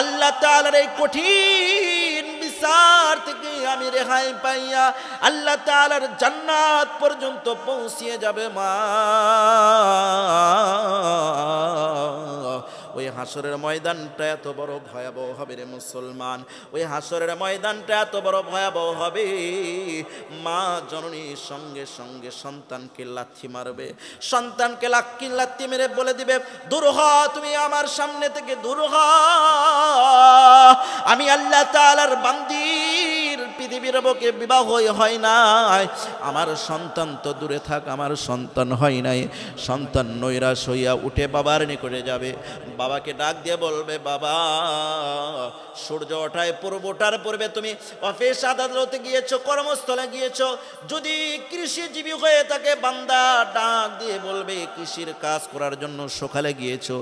আল্লাহ তাআলার এই কঠিন বিচার থেকে আমি রেহাই পাইয়া আল্লাহ তাআলার জান্নাত পর্যন্ত পৌঁছিয়ে যাবে মা। ওই হাসরের ময়দানটা এত বড় ভয়াবহ হবে রে মুসলমান। ওই হাসরের ময়দানটা এত বড় ভয়াবহ হবে, মা জননী সঙ্গে সঙ্গে সন্তানকে লাথি মারবে। সন্তানকে লাথি মেরে বলে দিবে, দূর হ, তুমি আমার সামনে থেকে দূর হ। আমি আল্লাহ তাআলার বান্দির পৃথিবীর বুকে বিবাহ হয় নাই, আমার সন্তান তো দূরে থাক, আমার সন্তান হয় নাই। সন্তান নৈরাশ হইয়া উঠে বাবার নিকটে যাবে। বাবাকে ডাক দিয়ে বলবে, বাবা, সূর্য ওঠায় পূর্বটার পূর্বে তুমি অফিস আদালতে গিয়েছো, কর্মস্থলে গিয়েছো। যদি কৃষিজীবী হয়ে থাকে বান্দা ডাক দিয়ে বলবে, কৃষির কাজ করার জন্য সকালে গিয়েছো,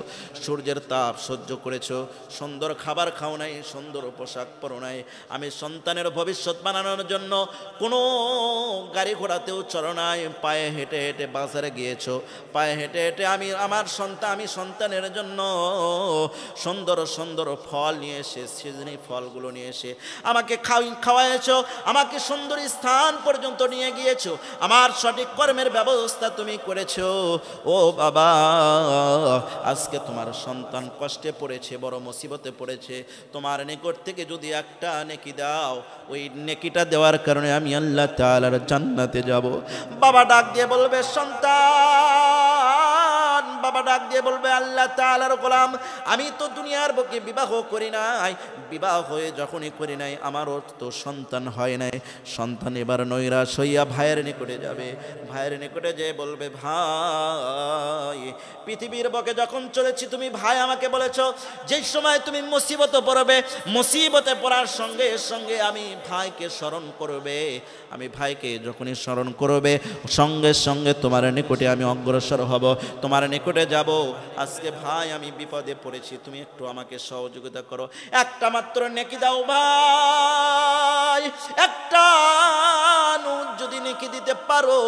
সূর্যের তাপ সহ্য করেছো, সুন্দর খাবার খাও নাই, সুন্দর পোশাক পরো নাই। আমি সন্তানের ভবিষ্যৎ বানানোর জন্য কোনো গাড়ি ঘোড়াতেও চলো নাই, পায়ে হেঁটে হেঁটে বাজারে গিয়েছো, পায়ে হেঁটে হেঁটে আমি সন্তানের জন্য সুন্দর সুন্দর ফল নিয়ে এসে, সিজনি ফলগুলো নিয়ে এসে আমাকে খাওয়াইছো, আমাকে সুন্দর স্থান পর্যন্ত নিয়ে গিয়েছো, আমার সঠিক কর্মের ব্যবস্থা তুমি করেছো। ও বাবা, আজকে তোমার সন্তান কষ্টে পড়েছে, বড় মুসিবতে পড়েছে, তোমার নিকট থেকে যদি একটা নেকি দাও, ওই নেকিটা দেওয়ার কারণে আমি আল্লাহ তাআলার জান্নাতে যাব। বাবা ডাক দিয়ে বলবে, সন্তান, বাবা বাবা ডাক দিয়ে বলবে আল্লাহ তাআলার গোলাম, আমি তো দুনিয়ার বুকে বিবাহ করি নাই, বিবাহ হয়ে যখনই করি নাই আমারও তো সন্তান হয় নাই। সন্তান এবার নৈরাশ হইয়া ভাইয়ের নিকটে যাবে, ভাইয়ের নিকটে যেয়ে বলবে ভাই, পৃথিবীর বুকে যখন চলেছি তুমি ভাই আমাকে বলেছো যে সময় তুমি মুসিবতে পড়বে, মুসিবতে পড়ার সঙ্গে সঙ্গে আমি ভাইকে স্মরণ করবে, আমি ভাইকে যখনই স্মরণ করবে সঙ্গে সঙ্গে তোমার নিকটে আমি অগ্রসর হব, তোমার নিকটে যাব। আজকে ভাই আমি বিপদে পড়েছি, তুমি একটু আমাকে সহযোগিতা করো, একটা মাত্র নেকি দাও ভাই, একটা যদি নেকি দিতে পারো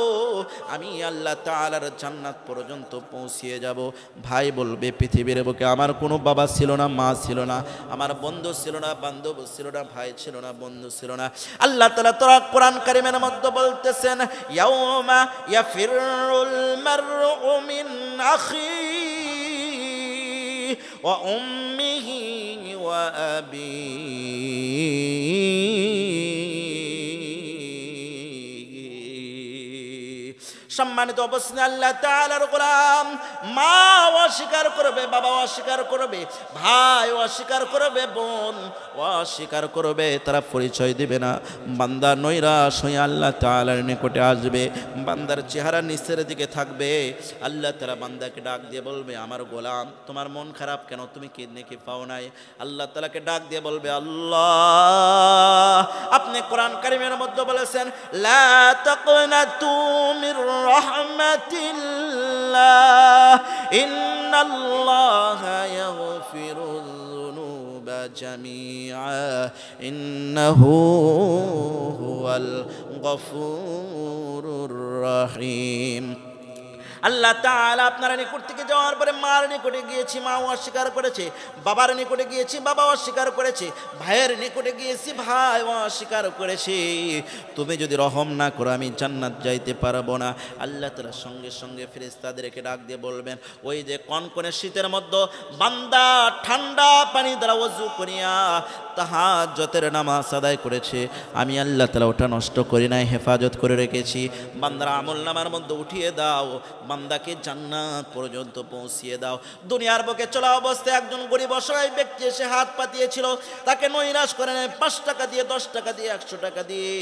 আমি আল্লাহ তাআলার জান্নাত পর্যন্ত পৌঁছিয়ে যাব। ভাই বলবে পৃথিবীর বুকে আমার কোনো বাবা ছিল না, মা ছিল না, আমার বন্ধু ছিল না, বান্ধব ছিল না, ভাই ছিল না, বন্ধু ছিল না। আল্লাহ তাআলা তোরা কোরআন কারীমের মধ্যে বলতেছেন ইয়াউমা ইয়াফিরুল মারউ মিন আখিহি ওয়া উম্মিহি ওয়া আবিহি। সম্মানিত অবস্থা, আল্লাহ তাআলার গোলাম মা অস্বীকার করবে, বাবা অস্বীকার করবে, ভাই অস্বীকার করবে, বোন অস্বীকার করবে, তারা পরিচয় দিবে না। বান্দা নৈরাশ হয়ে আল্লাহ তাআলার নিকটে আসবে, বান্দার চেহারা নিচের দিকে থাকবে। আল্লাহ তাআলা বান্দাকে ডাক দিয়ে বলবে আমার গোলাম তোমার মন খারাপ কেন, তুমি কি নেকি পাও নাই? আল্লাহ তাআলাকে ডাক দিয়ে বলবে আল্লাহ আপনি কোরআন কারীমের মধ্যে বলেছেন লা তাকনাতু মির রাহমাতিল্লাহ ইন্নাল্লাহা ইয়াগফিরুয যুনুবা জামিআ ইন্নাহু হুয়াল গফুরুর রহিম। আল্লাহ তাআলা আপনার নিকট থেকে যাওয়ার পরে মার নিকটে গিয়েছি, মা অস্বীকার করেছে, বাবার নিকটে গিয়েছি, বাবা অস্বীকার করেছে, ভাইয়ের নিকটে গিয়েছি, ভাই অস্বীকার করেছে, তুমি যদি রহম না করো আমি জান্নাত যাইতে পারবো না। আল্লাহ তাআলা সঙ্গে সঙ্গে ফেরেশতাদেরকে ডাক দিয়ে বলবেন ওই যে কনকনে শীতের মধ্যে বান্দা ঠান্ডা পানি দ্বারা ওযু করিয়া তাহাজ্জুদের নামাজ আদায় করেছে, আমি আল্লাহ তাআলা ওটা নষ্ট করি নাই, হেফাজত করে রেখেছি, বান্দার আমলনামার মধ্যে উঠিয়ে দাও, বান্দাকে জান্নাত পর্যন্ত পৌঁছিয়ে দাও। দুনিয়ার বুকে চলা অবস্থায় একজন গরিব অসহায় ব্যক্তি এসে হাত পাতিয়েছিল, তাকে নৈরাশ করে নেয় 5 টাকা দিয়ে, 10 টাকা দিয়ে, 100 টাকা দিয়ে,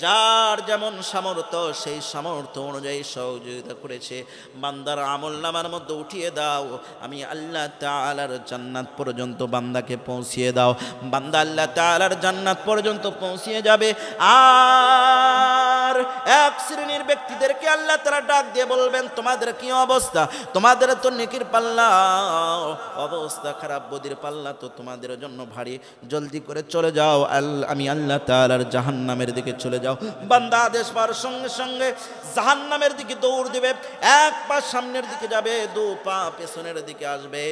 যার যেমন সামর্থ্য সেই সামর্থ্য অনুযায়ী সহযোগিতা করেছে। বান্দার আমলনামার মধ্যে উঠিয়ে দাও, আমি আল্লাহ তাআলার জান্নাত পর্যন্ত বান্দাকে পৌঁছিয়ে দাও। বান্দা আল্লাহ তাআলার জান্নাত পর্যন্ত পৌঁছিয়ে যাবে। আর এক শ্রেণীর ব্যক্তিদেরকে আল্লাহ তাআলা ডাক দিয়ে বলবেন তোমাদের কি অবস্থা, তোমাদের তো নেকির পাল্লা অবস্থা খারাপ, বদির পাল্লা তো তোমাদের জন্য ভারী, জলদি করে চলে যাও, আমি আল্লাহ তাআলার জাহান্নামের দিকে চলে যাও। বান্দা আদেশ পাওয়ার সঙ্গে সঙ্গে জাহান্নামের দিকে দৌড় দিবে, 1 পা সামনের দিকে যাবে, 2 পা পেছনের দিকে আসবে।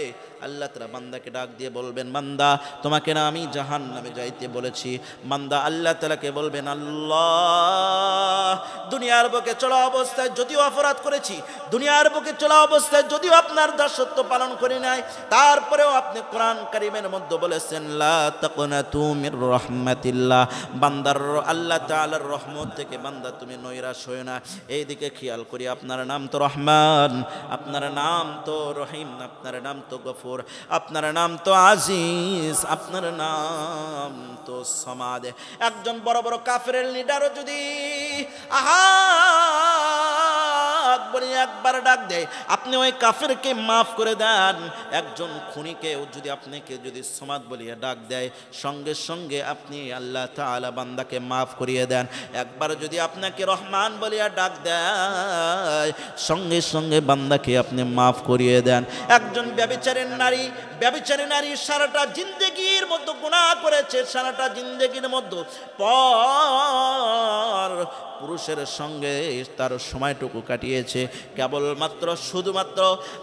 আল্লাহ তাআলা বান্দাকে ডাক দিয়ে বলবেন বান্দা তোমাকে না আমি জাহান্নামে যাইতে বলেছি। বান্দা আল্লাহ তাআলাকে বলবেন আল্লাহ দুনিয়ার বুকে চলা অবস্থায় যদিও অপরাধ করেছি, দুনিয়ার বুকে চলা অবস্থায় যদিও আপনার দাসত্ব পালন করি নাই, তারপরেও আপনি কোরআন কারীমের মধ্যে বলেছেন লা তাকনাতু মির রাহমাতিল্লাহ, বান্দার আল্লাহ তাআলার রহমত থেকে বান্দা তুমি নৈরাশ হয়ো না। এইদিকে খেয়াল করি আপনার নাম তো রহমান, আপনার নাম তো রহিম, আপনার নাম তো গফুর, আপনার নাম তো আজিজ, আপনার নাম তো সমাদ। একজন বড় বড় কাফেরের লিডারও যদি বলি একবার ডাক দেয় আপনি ওই কাফেরকে মাফ করে দেন, একজন খুনিকেও যদি আপনাকে যদি সমাদ বলিয়া ডাক দেয় সঙ্গে সঙ্গে আপনি আল্লাহ তাআলা বান্দাকে মাফ করিয়ে দেন। একবার যদি আপনাকে রহমান বলিয়া ডাক দেয় সঙ্গে সঙ্গে বান্দাকে আপনি মাফ করিয়ে দেন। একজন ব্যভিচারী নারী সারাটা জিন্দেগির মধ্যে গুনাহ করেছে, সারাটা জিন্দেগির মধ্যে পর পুরুষের সঙ্গে তার সময়টুকু কাটিয়েছে, কেবলমাত্র শুধুমাত্র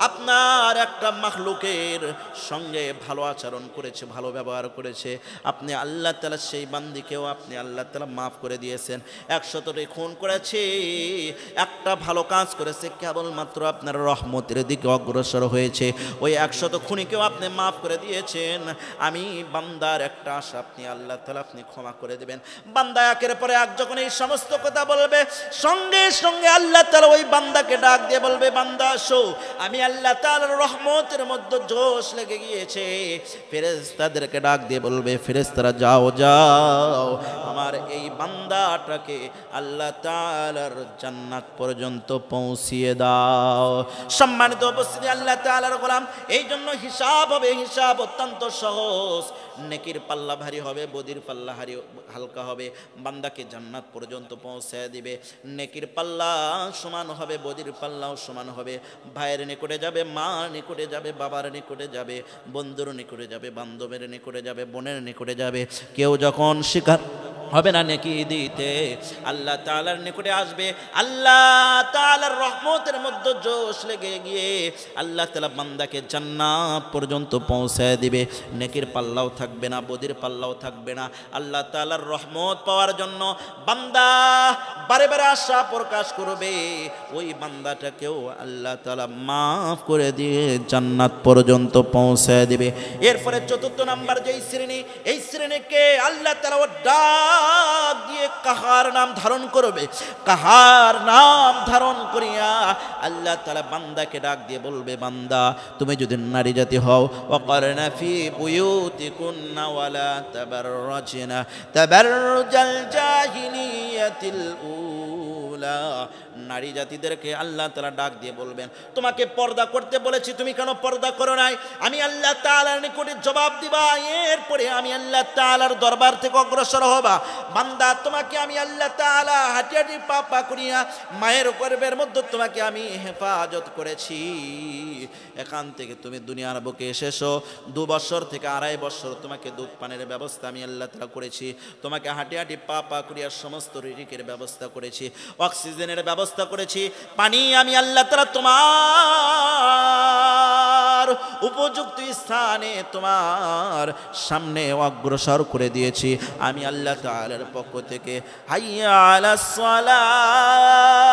আপনার একটা মাখলুকের সঙ্গে ভালো আচরণ করেছে, ভালো ব্যবহার করেছে, আপনি আল্লাহ তাআলা সেই বান্দিকেও আপনি আল্লাহ তাআলা মাফ করে দিয়েছেন। 100টি খুন করেছে, একটা ভালো কাজ করেছে, কেবলমাত্র আপনার রহমতের দিকে অগ্রসর হয়েছে, ওই 100 খুনিকেও আপনি মাফ করে দিয়েছেন। আমি বান্দার একটা আশা আপনি আল্লাহ তাআলা আপনি ক্ষমা করে দেবেন। বান্দা একের পরে এক যখন এই সমস্ত কথা বলবে, সঙ্গে সঙ্গে আল্লাহ তাআলা ওই বান্দাকে ডাক দিয়ে বলবে, বান্দা আসো, আমি আল্লাহ তাআলার রহমতের মধ্যে জোশ লেগে গিয়েছে। ফেরেশতাদেরকে ডাক দিয়ে বলবে, ফেরেশতারা যাও যাও, আমার এই বান্দাটাকে আল্লাহ তাআলার জান্নাত পর্যন্ত পৌঁছিয়ে দাও। সম্মানিত উপস্থিতি, আল্লাহ তাআলার গোলাম, এই জন্য হিসাব হবে, হিসাব অত্যন্ত সহজ। নেকির পাল্লা ভারী হবে, বদির পাল্লা হালকা হবে, বান্দাকে জান্নাত পর্যন্ত পৌঁছায় দিবে। নেকির পাল্লা সমান হবে, বদির পাল্লাও সমান হবে। ভাইয়ের নিকটে যাবে, মা নিকটে যাবে, বাবার নিকটে যাবে, বন্ধুর নিকটে যাবে, বান্ধবের নিকটে যাবে, বোনের নিকটে যাবে। কেউ যখন স্বীকার হবে না নেকি দিতে, আল্লাহ তাআলার নিকটে আসবে, আল্লাহ তাআলার রহমতের মধ্যে জোশ লেগে গিয়ে আল্লাহ তাআলা বান্দাকে জান্নাত পর্যন্ত পৌঁছায় দিবে। নেকির পাল্লাও থাকবে না, বদির পাল্লাও থাকবে না। আল্লাহ তাআলার রহমত পাওয়ার জন্য বান্দা বারে বারে আশা প্রকাশ করবে, ওই বান্দাটাকেও আল্লাহ তাআলা মাফ করে দিয়ে জান্নাত পর্যন্ত পৌঁছায় দিবে। এরপরে চতুর্থ নাম্বার যেই শ্রেণী, এই শ্রেণীকে আল্লাহ তাআলা ডাক দিয়ে কাহার নাম ধারণ করবে। কাহার নাম ধারণ করিয়া আল্লাহ তাআলা বান্দাকে ডাক দিয়ে বলবে, বান্দা তুমি যদি নারী জাতি হও, ওয়াকারনা ফি বুয়ুতিকুন্না ওয়ালা তাবাররাজনা তাবাররুজাল জাহিলিয়াতিল উলা। নারী জাতিদেরকে আল্লাহ তাআলা ডাক দিয়ে বলবেন, তোমাকে পর্দা করতে বলেছি, তুমি কেন পর্দা করো নাই? আমি আল্লাহ তাআলার নিকটে জবাব দিবা, এরপরে আমি আল্লাহ তাআলার দরবার থেকে অগ্রসর হবা। বান্দা তোমাকে আমি আল্লাহ তাআলা হাঁটি হাঁটি পা পা করিয়া মায়ের গর্ভের মধ্যে তোমাকে আমি হেফাজত করেছি। এখান থেকে তুমি দুনিয়ার বুকে এসেছো, 2 বছর থেকে 2.5 বছর তোমাকে দুধ পানের ব্যবস্থা আমি আল্লাহ তাআলা করেছি। তোমাকে হাঁটি হাঁটি পা পা করিয়া সমস্ত রিজিকের ব্যবস্থা করেছি, অক্সিজেনের ব্যবস্থা করেছি, পানি আমি আল্লাহ তাআলা তোমার উপযুক্ত স্থানে তোমার সামনে অগ্রসর করে দিয়েছি। আমি আল্লাহ তাআলার পক্ষ থেকে হাইয়া আলাস সালাহ,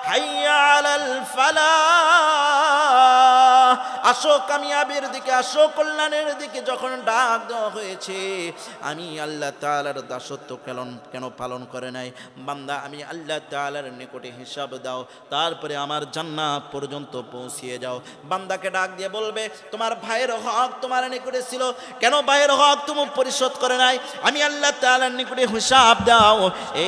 হাইয়া আলাল ফালাহ, আসো কামিয়াবির দিকে, আসো কল্যাণের দিকে যখন ডাক দেওয়া হয়েছে, আমি আল্লাহ তাআলার দাসত্ব কেন পালন করে নাই? বান্দা আমি আল্লাহ তাআলার নিকটে হিসাব দাও, তারপরে আমার জান্নাত পর্যন্ত পৌঁছিয়ে যাও। বান্দাকে ডাক দিয়ে বলবে, তোমার ভাইয়ের হক তোমার নিকটে ছিল, কেন ভাইয়ের হক তুমি পরিশোধ করে নাই? আমি আল্লাহ তাআলার নিকটে হিসাব দাও,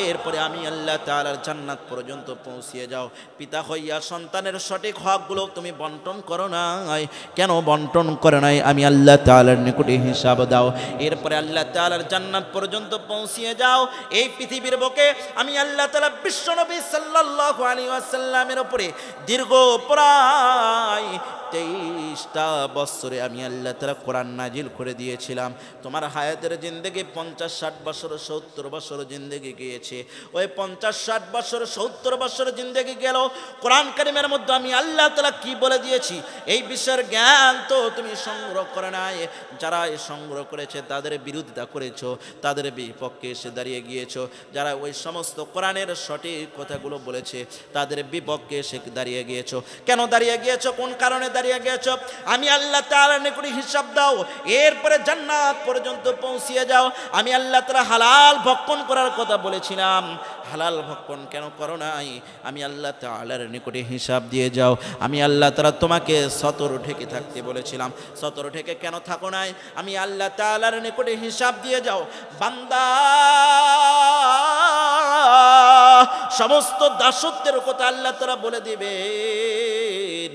এরপরে আমি আল্লাহ তাআলার জান্নাত পর্যন্ত পৌঁছিয়ে যাও। পিতা হইয়া সন্তানের সঠিক হকগুলো তুমি বন্টন করো নাই, কেন বন্টন করে নাই? আমি আল্লাহ তাআলার নিকটে হিসাব দাও, এরপরে আল্লাহ তাআলার জান্নাত পর্যন্ত পৌঁছিয়ে যাও। এই পৃথিবীর বুকে আমি আল্লাহ তাআলা বিশ্বনবী সাল্লাল্লাহু আলাইহি ওয়াসাল্লামের উপরে দীর্ঘ প্রায় 23টা বছরে আমি আল্লাহ তাআলা কোরআন নাজিল করে দিয়েছিলাম। তোমার হায়াতের জিন্দেগি 50-60 বছর 70 বছর জিন্দেগি গিয়েছে। ওই 50-60 বছর 70 বছর জিন্দেগি গেল, কোরআন কারীমের মধ্যে আমি আল্লাহ তাআলা কি বলে দিয়েছি এই বিষয়ের জ্ঞান তো তুমি সংগ্রহ করে নাই। যারা এই সংগ্রহ করেছে তাদের বিরোধিতা করেছো, তাদের বিপক্ষে এসে দাঁড়িয়ে গিয়েছো। যারা ওই সমস্ত কোরআনের সঠিক কথাগুলো বলেছে তাদের বিপক্ষে এসে দাঁড়িয়ে গিয়েছো। কেন দাঁড়িয়ে গিয়েছো? কোন কারণে দাঁড়িয়ে গিয়েছো? আমি আল্লাহ তাআলার নিকটে হিসাব দাও, এরপরে জান্নাত পর্যন্ত পৌঁছিয়ে যাও। আমি আল্লাহ তাআলা হালাল ভক্ষণ করার কথা বলেছিলাম, হালাল ভক্ষণ কেন করো নাই? আমি আল্লাহ তাআলার নিকটে হিসাব দিয়ে যাও। আমি আল্লাহ তাআলা তোমাকে সতর ঢেকে থাকতে বলেছিলাম, সতর ঢেকে কেন থাকো নাই? আমি আল্লাহ তাআলার নিকটে হিসাব দিয়ে যাও। বান্দা সমস্ত দাসত্বের কথা আল্লাহ তাআলা বলে দিবেন,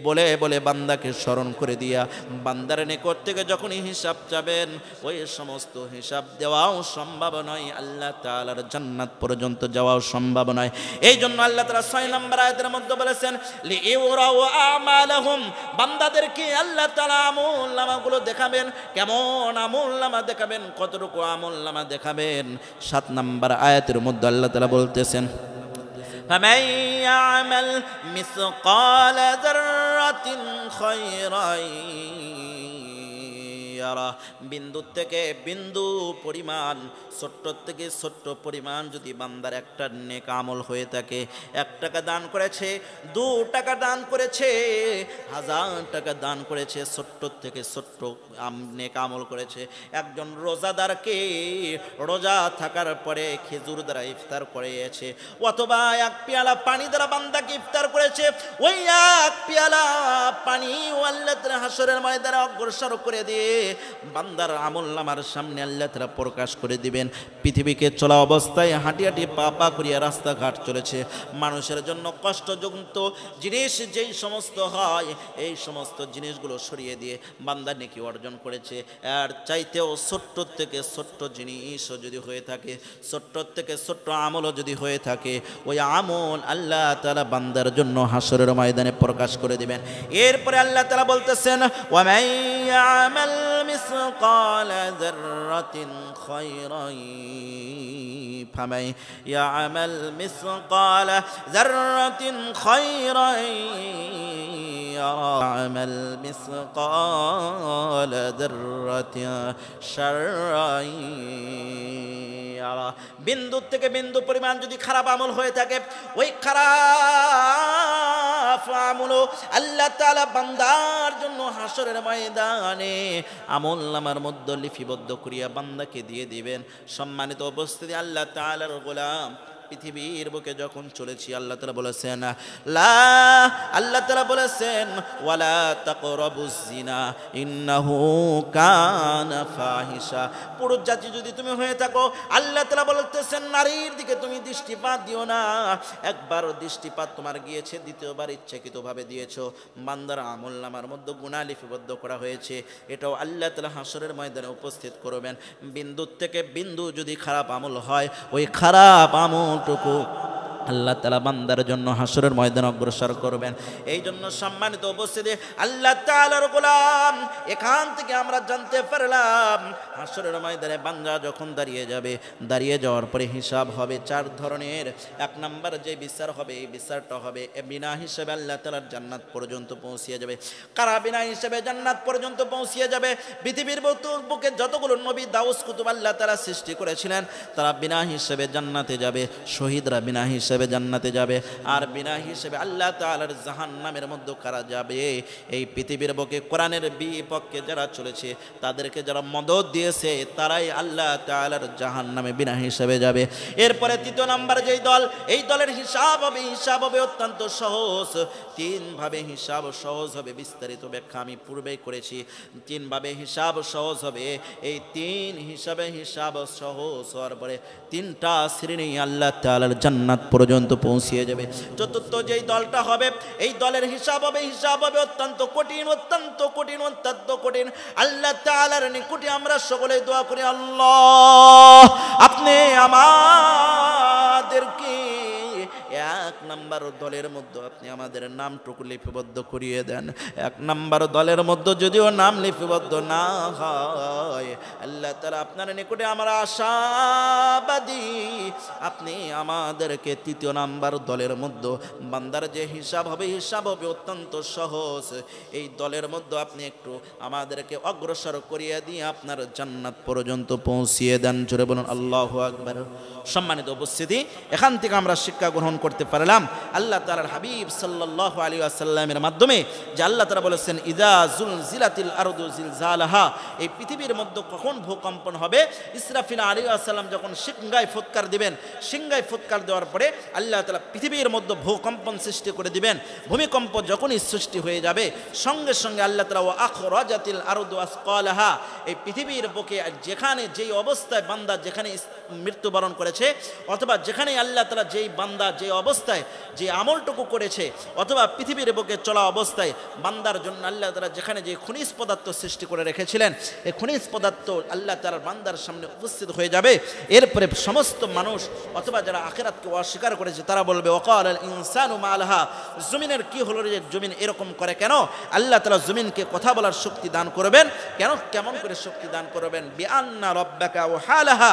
বলে বলে বান্দাকে স্মরণ করে দিয়া বান্দার নিকট থেকে যখনই হিসাব চাবেন ওই সমস্ত হিসাব দেওয়াও সম্ভব নয়, আল্লাহ তাআলার জান্নাত পর্যন্ত যাওয়াও সম্ভব নয়। এই জন্য আল্লাহ তাআলা 6 নম্বর আয়াতের মধ্যে বলেছেন, লিইউরাউ আমালাহুম, বান্দাদেরকে আল্লাহ তাআলা আমলনামাগুলো দেখাবেন। কেমন আমলনামা দেখাবেন? কতটুকু আমলনামা দেখাবেন? 7 নম্বর আয়াতের মধ্যে আল্লাহ তাআলা বলতেছেন, فمن يعمل مثقال ذرة خيرا ইয়ারা, বিন্দু থেকে বিন্দু পরিমাণ, ছোট্ট থেকে ছোট্ট পরিমাণ যদি বান্দার একটা নেক আমল হয়ে থাকে, 1 টাকা দান করেছে, 2 টাকা দান করেছে, 1000 টাকা দান করেছে, ছোট্ট থেকে ছোট্ট নেক আমল করেছে। একজন রোজাদারকে রোজা থাকার পরে খেজুর দ্বারা ইফতার করিয়েছে, অথবা 1 পেয়ালা পানি দ্বারা বান্দাকে ইফতার করেছে, ওই 1 পেয়ালা পানি আল্লাহ তাআলা হাসরের ময়দানে অগ্রসর করে দিয়ে বান্দার আমলনামার সামনে আল্লাহ তাআলা প্রকাশ করে দিবেন। পৃথিবীকে চলা অবস্থায় হাঁটি হাঁটি পা পা করিয়া রাস্তাঘাট চলেছে, মানুষের জন্য কষ্টযুক্ত জিনিস যেই সমস্ত হয় এই সমস্ত জিনিসগুলো সরিয়ে দিয়ে বান্দা নেকি অর্জন করেছে। আর চাইতেও ছোট্ট থেকে ছোট্ট জিনিসও যদি হয়ে থাকে, ছোট্ট থেকে ছোট্ট আমলও যদি হয়ে থাকে, ওই আমল আল্লাহ তাআলা বান্দার জন্য হাসরের ময়দানে প্রকাশ করে দিবেন। এরপরে আল্লাহ তাআলা বলতেছেন, ওয়া মান ইয়ামাল মিসকালা যাররাতিন খায়রান ফামান ইয়ামাল মিসকালা যাররাতিন খায়রান ইয়ামাল মিসকালা যাররাতিন শাররান ইয়ারা। বিন্দু থেকে বিন্দু পরিমাণ যদি খারাপ আমল হয়ে থাকে, ওই খারাপ আমল আল্লাহ তাআলা বান্দার জন্য হাসরের ময়দানে আমলনামার মধ্যে লিপিবদ্ধ করিয়া বান্দাকে দিয়ে দিবেন। সম্মানিত উপস্থিতি, আল্লাহ তাআলার গোলাম পৃথিবীর বুকে যখন চলেছি, আল্লাহ তাআলা বলেছেন আল্লাহ তাআলা বলেছেন ওয়ালা তাকরাবুজ জিনা ইন্নাহু কানা ফাহিশা। পুরুষ জাতি যদি তুমি হয়ে থাকো, আল্লাহ তাআলা বলতেছেন নারীর দিকে তুমি দৃষ্টিপাত দিও না। একবার দৃষ্টিপাত তোমার গিয়েছে, দ্বিতীয়বার ইচ্ছাকৃতভাবে দিয়েছো, বান্দার আমলনামার মধ্যে গুনাহ লিপিবদ্ধ করা হয়েছে। এটাও আল্লাহ তাআলা হাসরের ময়দানে উপস্থিত করবেন। বিন্দু থেকে বিন্দু যদি খারাপ আমল হয়, ওই খারাপ আমল আল্লাহ তাআলা বান্দার জন্য হাসরের ময়দানে অগ্রসর করবেন। এই জন্য সম্মানিত উপস্থিতি, আল্লাহ তাআলার গোলাম, এখান থেকে আমরা জানতে পারলাম হাসরের ময়দানে বান্দা যখন দাঁড়িয়ে যাবে, দাঁড়িয়ে যাওয়ার পরে হিসাব হবে 4 ধরনের। 1 নাম্বার যে বিচার হবে, এই বিচারটা হবে বিনা হিসাবে আল্লাহ তাআলার জান্নাত পর্যন্ত পৌঁছিয়ে যাবে। কারা বিনা হিসাবে জান্নাত পর্যন্ত পৌঁছিয়ে যাবে? পৃথিবীর বুকে যতগুলো নবী দাউস কুতুব আল্লাহ তাআলা সৃষ্টি করেছিলেন, তারা বিনা হিসাবে জান্নাতে যাবে। শহীদরা বিনা হিসাবে জান্নাতে যাবে। আর বিনা হিসেবে আল্লাহ তাআলার জাহান্নামের মধ্যে কারা যাবে? এই পৃথিবীর বুকে কোরআনের বিপক্ষে যারা চলেছে, তাদেরকে যারা মদদ দিয়েছে, তারাই আল্লাহ তাআলার জাহান্নামে বিনা হিসেবে যাবে। এরপরে 3 নাম্বার যেই দল, এই দলের হিসাব হবে অত্যন্ত সহজ। 3 ভাবে হিসাব সহজ হবে, বিস্তারিত ব্যাখ্যা আমি পূর্বেই করেছি। 3 ভাবে হিসাব সহজ হবে। এই 3 হিসাবে হিসাব সহজ হওয়ার পরে 3টা শ্রেণী আল্লাহ তাআলার জান্নাত পর্যন্ত পৌঁছিয়ে যাবে। 4র্থ যেই দলটা হবে, এই দলের হিসাব হবে অত্যন্ত কঠিন, অত্যন্ত কঠিন, অত্যন্ত কঠিন। আল্লাহ তাআলার নিকটে আমরা সকলে দোয়া করি, আল্লাহ আপনি আমাদেরকে 1 নাম্বার দলের মধ্যে আপনি আমাদের নামটুকু লিপিবদ্ধ করিয়ে দেন। 1 নাম্বার দলের মধ্যে যদিও নাম লিপিবদ্ধ না হয়, আল্লাহ তাআলা আপনার নিকটে আমরা আশাবাদী, আপনি আমাদেরকে 3য় নাম্বার দলের মধ্যে বান্দার যে হিসাব হবে অত্যন্ত সহজ। এই দলের মধ্যে আপনি একটু আমাদেরকে অগ্রসর করিয়ে দিয়ে আপনার জান্নাত পর্যন্ত পৌঁছিয়ে দেন। জোরে বলুন আল্লাহু আকবার। সম্মানিত উপস্থিতি, এখান থেকে আমরা শিক্ষা গ্রহণ করতে পারলাম আল্লাহ তাআলার হাবিব সাল্লাল্লাহু আলাইহি ওয়াসাল্লামের মাধ্যমে যে আল্লাহ তাআলা বলেছেন ইযা যুলজিলাতিল আরদু জিলজালাহা। এই পৃথিবীর মধ্যে কখন ভূকম্পন হবে? ইসরাফিল আলাইহিস সালাম যখন সিংহায় ফুৎকার দিবেন, সিংহায় ফুৎকার দেওয়ার পরে আল্লাহ তাআলা পৃথিবীর মধ্যে ভূকম্পন সৃষ্টি করে দিবেন। ভূমিকম্প যখনই সৃষ্টি হয়ে যাবে, সঙ্গে সঙ্গে আল্লাহ তাআলা ওয়া আখরাজাতিল আরদু আসকালাহা, এই পৃথিবীর বুকে যেখানে যেই অবস্থায় বান্দা যেখানে মৃত্যুবরণ করেছে, অথবা যেখানে আল্লাহ তাআলা যেই বান্দা যে অবস্থায় যে আমলটুকু করেছে, অথবা পৃথিবীর বুকে চলা অবস্থায় বান্দার জন্য আল্লাহ তাআলা যেখানে যে খনিজ পদার্থ সৃষ্টি করে রেখেছিলেন, এই খনিজ পদার্থ আল্লাহ তাআলার বান্দার সামনে উপস্থিত হয়ে যাবে। এরপরে সমস্ত মানুষ অথবা যারা আখিরাতকে অস্বীকার করেছে, তারা বলবে ওয়াকালাল ইনসানু মালাহা, জমিনের কি হলো রে, জমিন এরকম করে কেন? আল্লাহ তাআলা জমিনকে কথা বলার শক্তি দান করবেন। কেন, কেমন করে শক্তি দান করবেন? বিআন্না রাব্বাকা ওয়াহালাহা,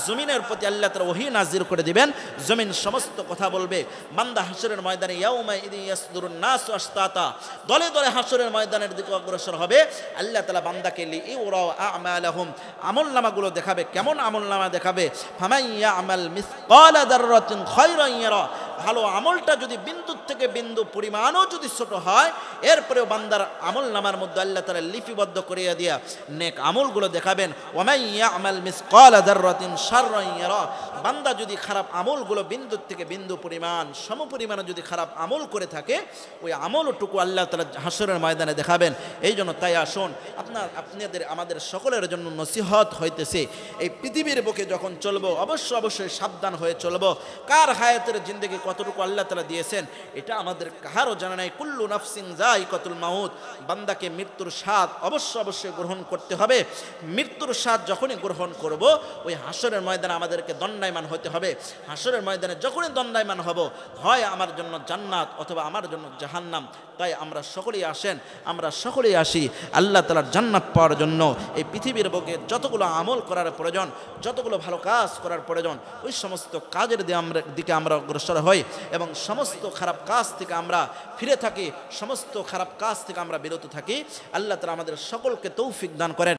জমিনের প্রতি আল্লাহ তাআলা ওহী নাযিল করে দিবেন। জমিন সমস্ত কথা বলবে, বান্দা হাসরের ময়দানে ইয়াউমা ইযি ইয়াসদুরুন নাসু আশতাতা, দলে দলে হাসরের ময়দানের দিকে অগ্রসর হবে। আল্লাহ তাআলা বান্দাকে লিইউরা আমালাহুম, আমলনামাগুলো দেখাবে। কেমন আমলনামা দেখাবে? ফামান ইয়ামাল মিসকালা যাররাতিন খায়রান ইয়ারা, ভালো আমলটা যদি বিন্দুর থেকে বিন্দু পরিমাণও যদি ছোট হয়, এরপরেও বান্দার আমলনামার মধ্যে আল্লাহ তাআলা লিপিবদ্ধ করিয়া দিয়া নেক আমলগুলো দেখাবেন। ওয়ামান ইয়ামাল মিসকালা যাররাতিন শাররান ইয়ারা, বান্দা যদি খারাপ আমলগুলো বিন্দুর থেকে বিন্দু পরিমাণ সমপরিমাণে যদি খারাপ আমল করে থাকে, ওই আমলটুকু আল্লাহ তাআলা হাসরের ময়দানে দেখাবেন। এই জন্য তাই আসুন, আপনাদের আমাদের সকলের জন্য নসিহত হইতেছে, এই পৃথিবীর বুকে যখন চলবো অবশ্যই সাবধান হয়ে চলবো। কার হায়াতের জিন্দেগি কতটুকু আল্লাহ তাআলা দিয়েছেন এটা আমাদের কারও জানা নাই। কুল্লু নাফসিন যায়িকাতুল মাউত, বান্দাকে মৃত্যুর স্বাদ অবশ্যই গ্রহণ করতে হবে। মৃত্যুর স্বাদ যখনই গ্রহণ করব, ওই হাসরের ময়দানে আমাদেরকে দণ্ডায়মান হতে হবে। হাসরের ময়দানে যখনই দণ্ডায়মান হব, হয় আমার জন্য জান্নাত অথবা আমার জন্য জাহান্নাম। তাই আমরা সকলেই আসেন, আমরা সকলেই আসি আল্লাহ তাআলার জান্নাত পাওয়ার জন্য। এই পৃথিবীর বুকে যতগুলো আমল করার প্রয়োজন, যতগুলো ভালো কাজ করার প্রয়োজন, ওই সমস্ত কাজের দিকে আমরা অগ্রসর হই এবং সমস্ত খারাপ কাজ থেকে আমরা ফিরে থাকি, সমস্ত খারাপ কাজ থেকে আমরা বিরত থাকি। আল্লাহ তাআলা আমাদের সকলকে তৌফিক দান করেন।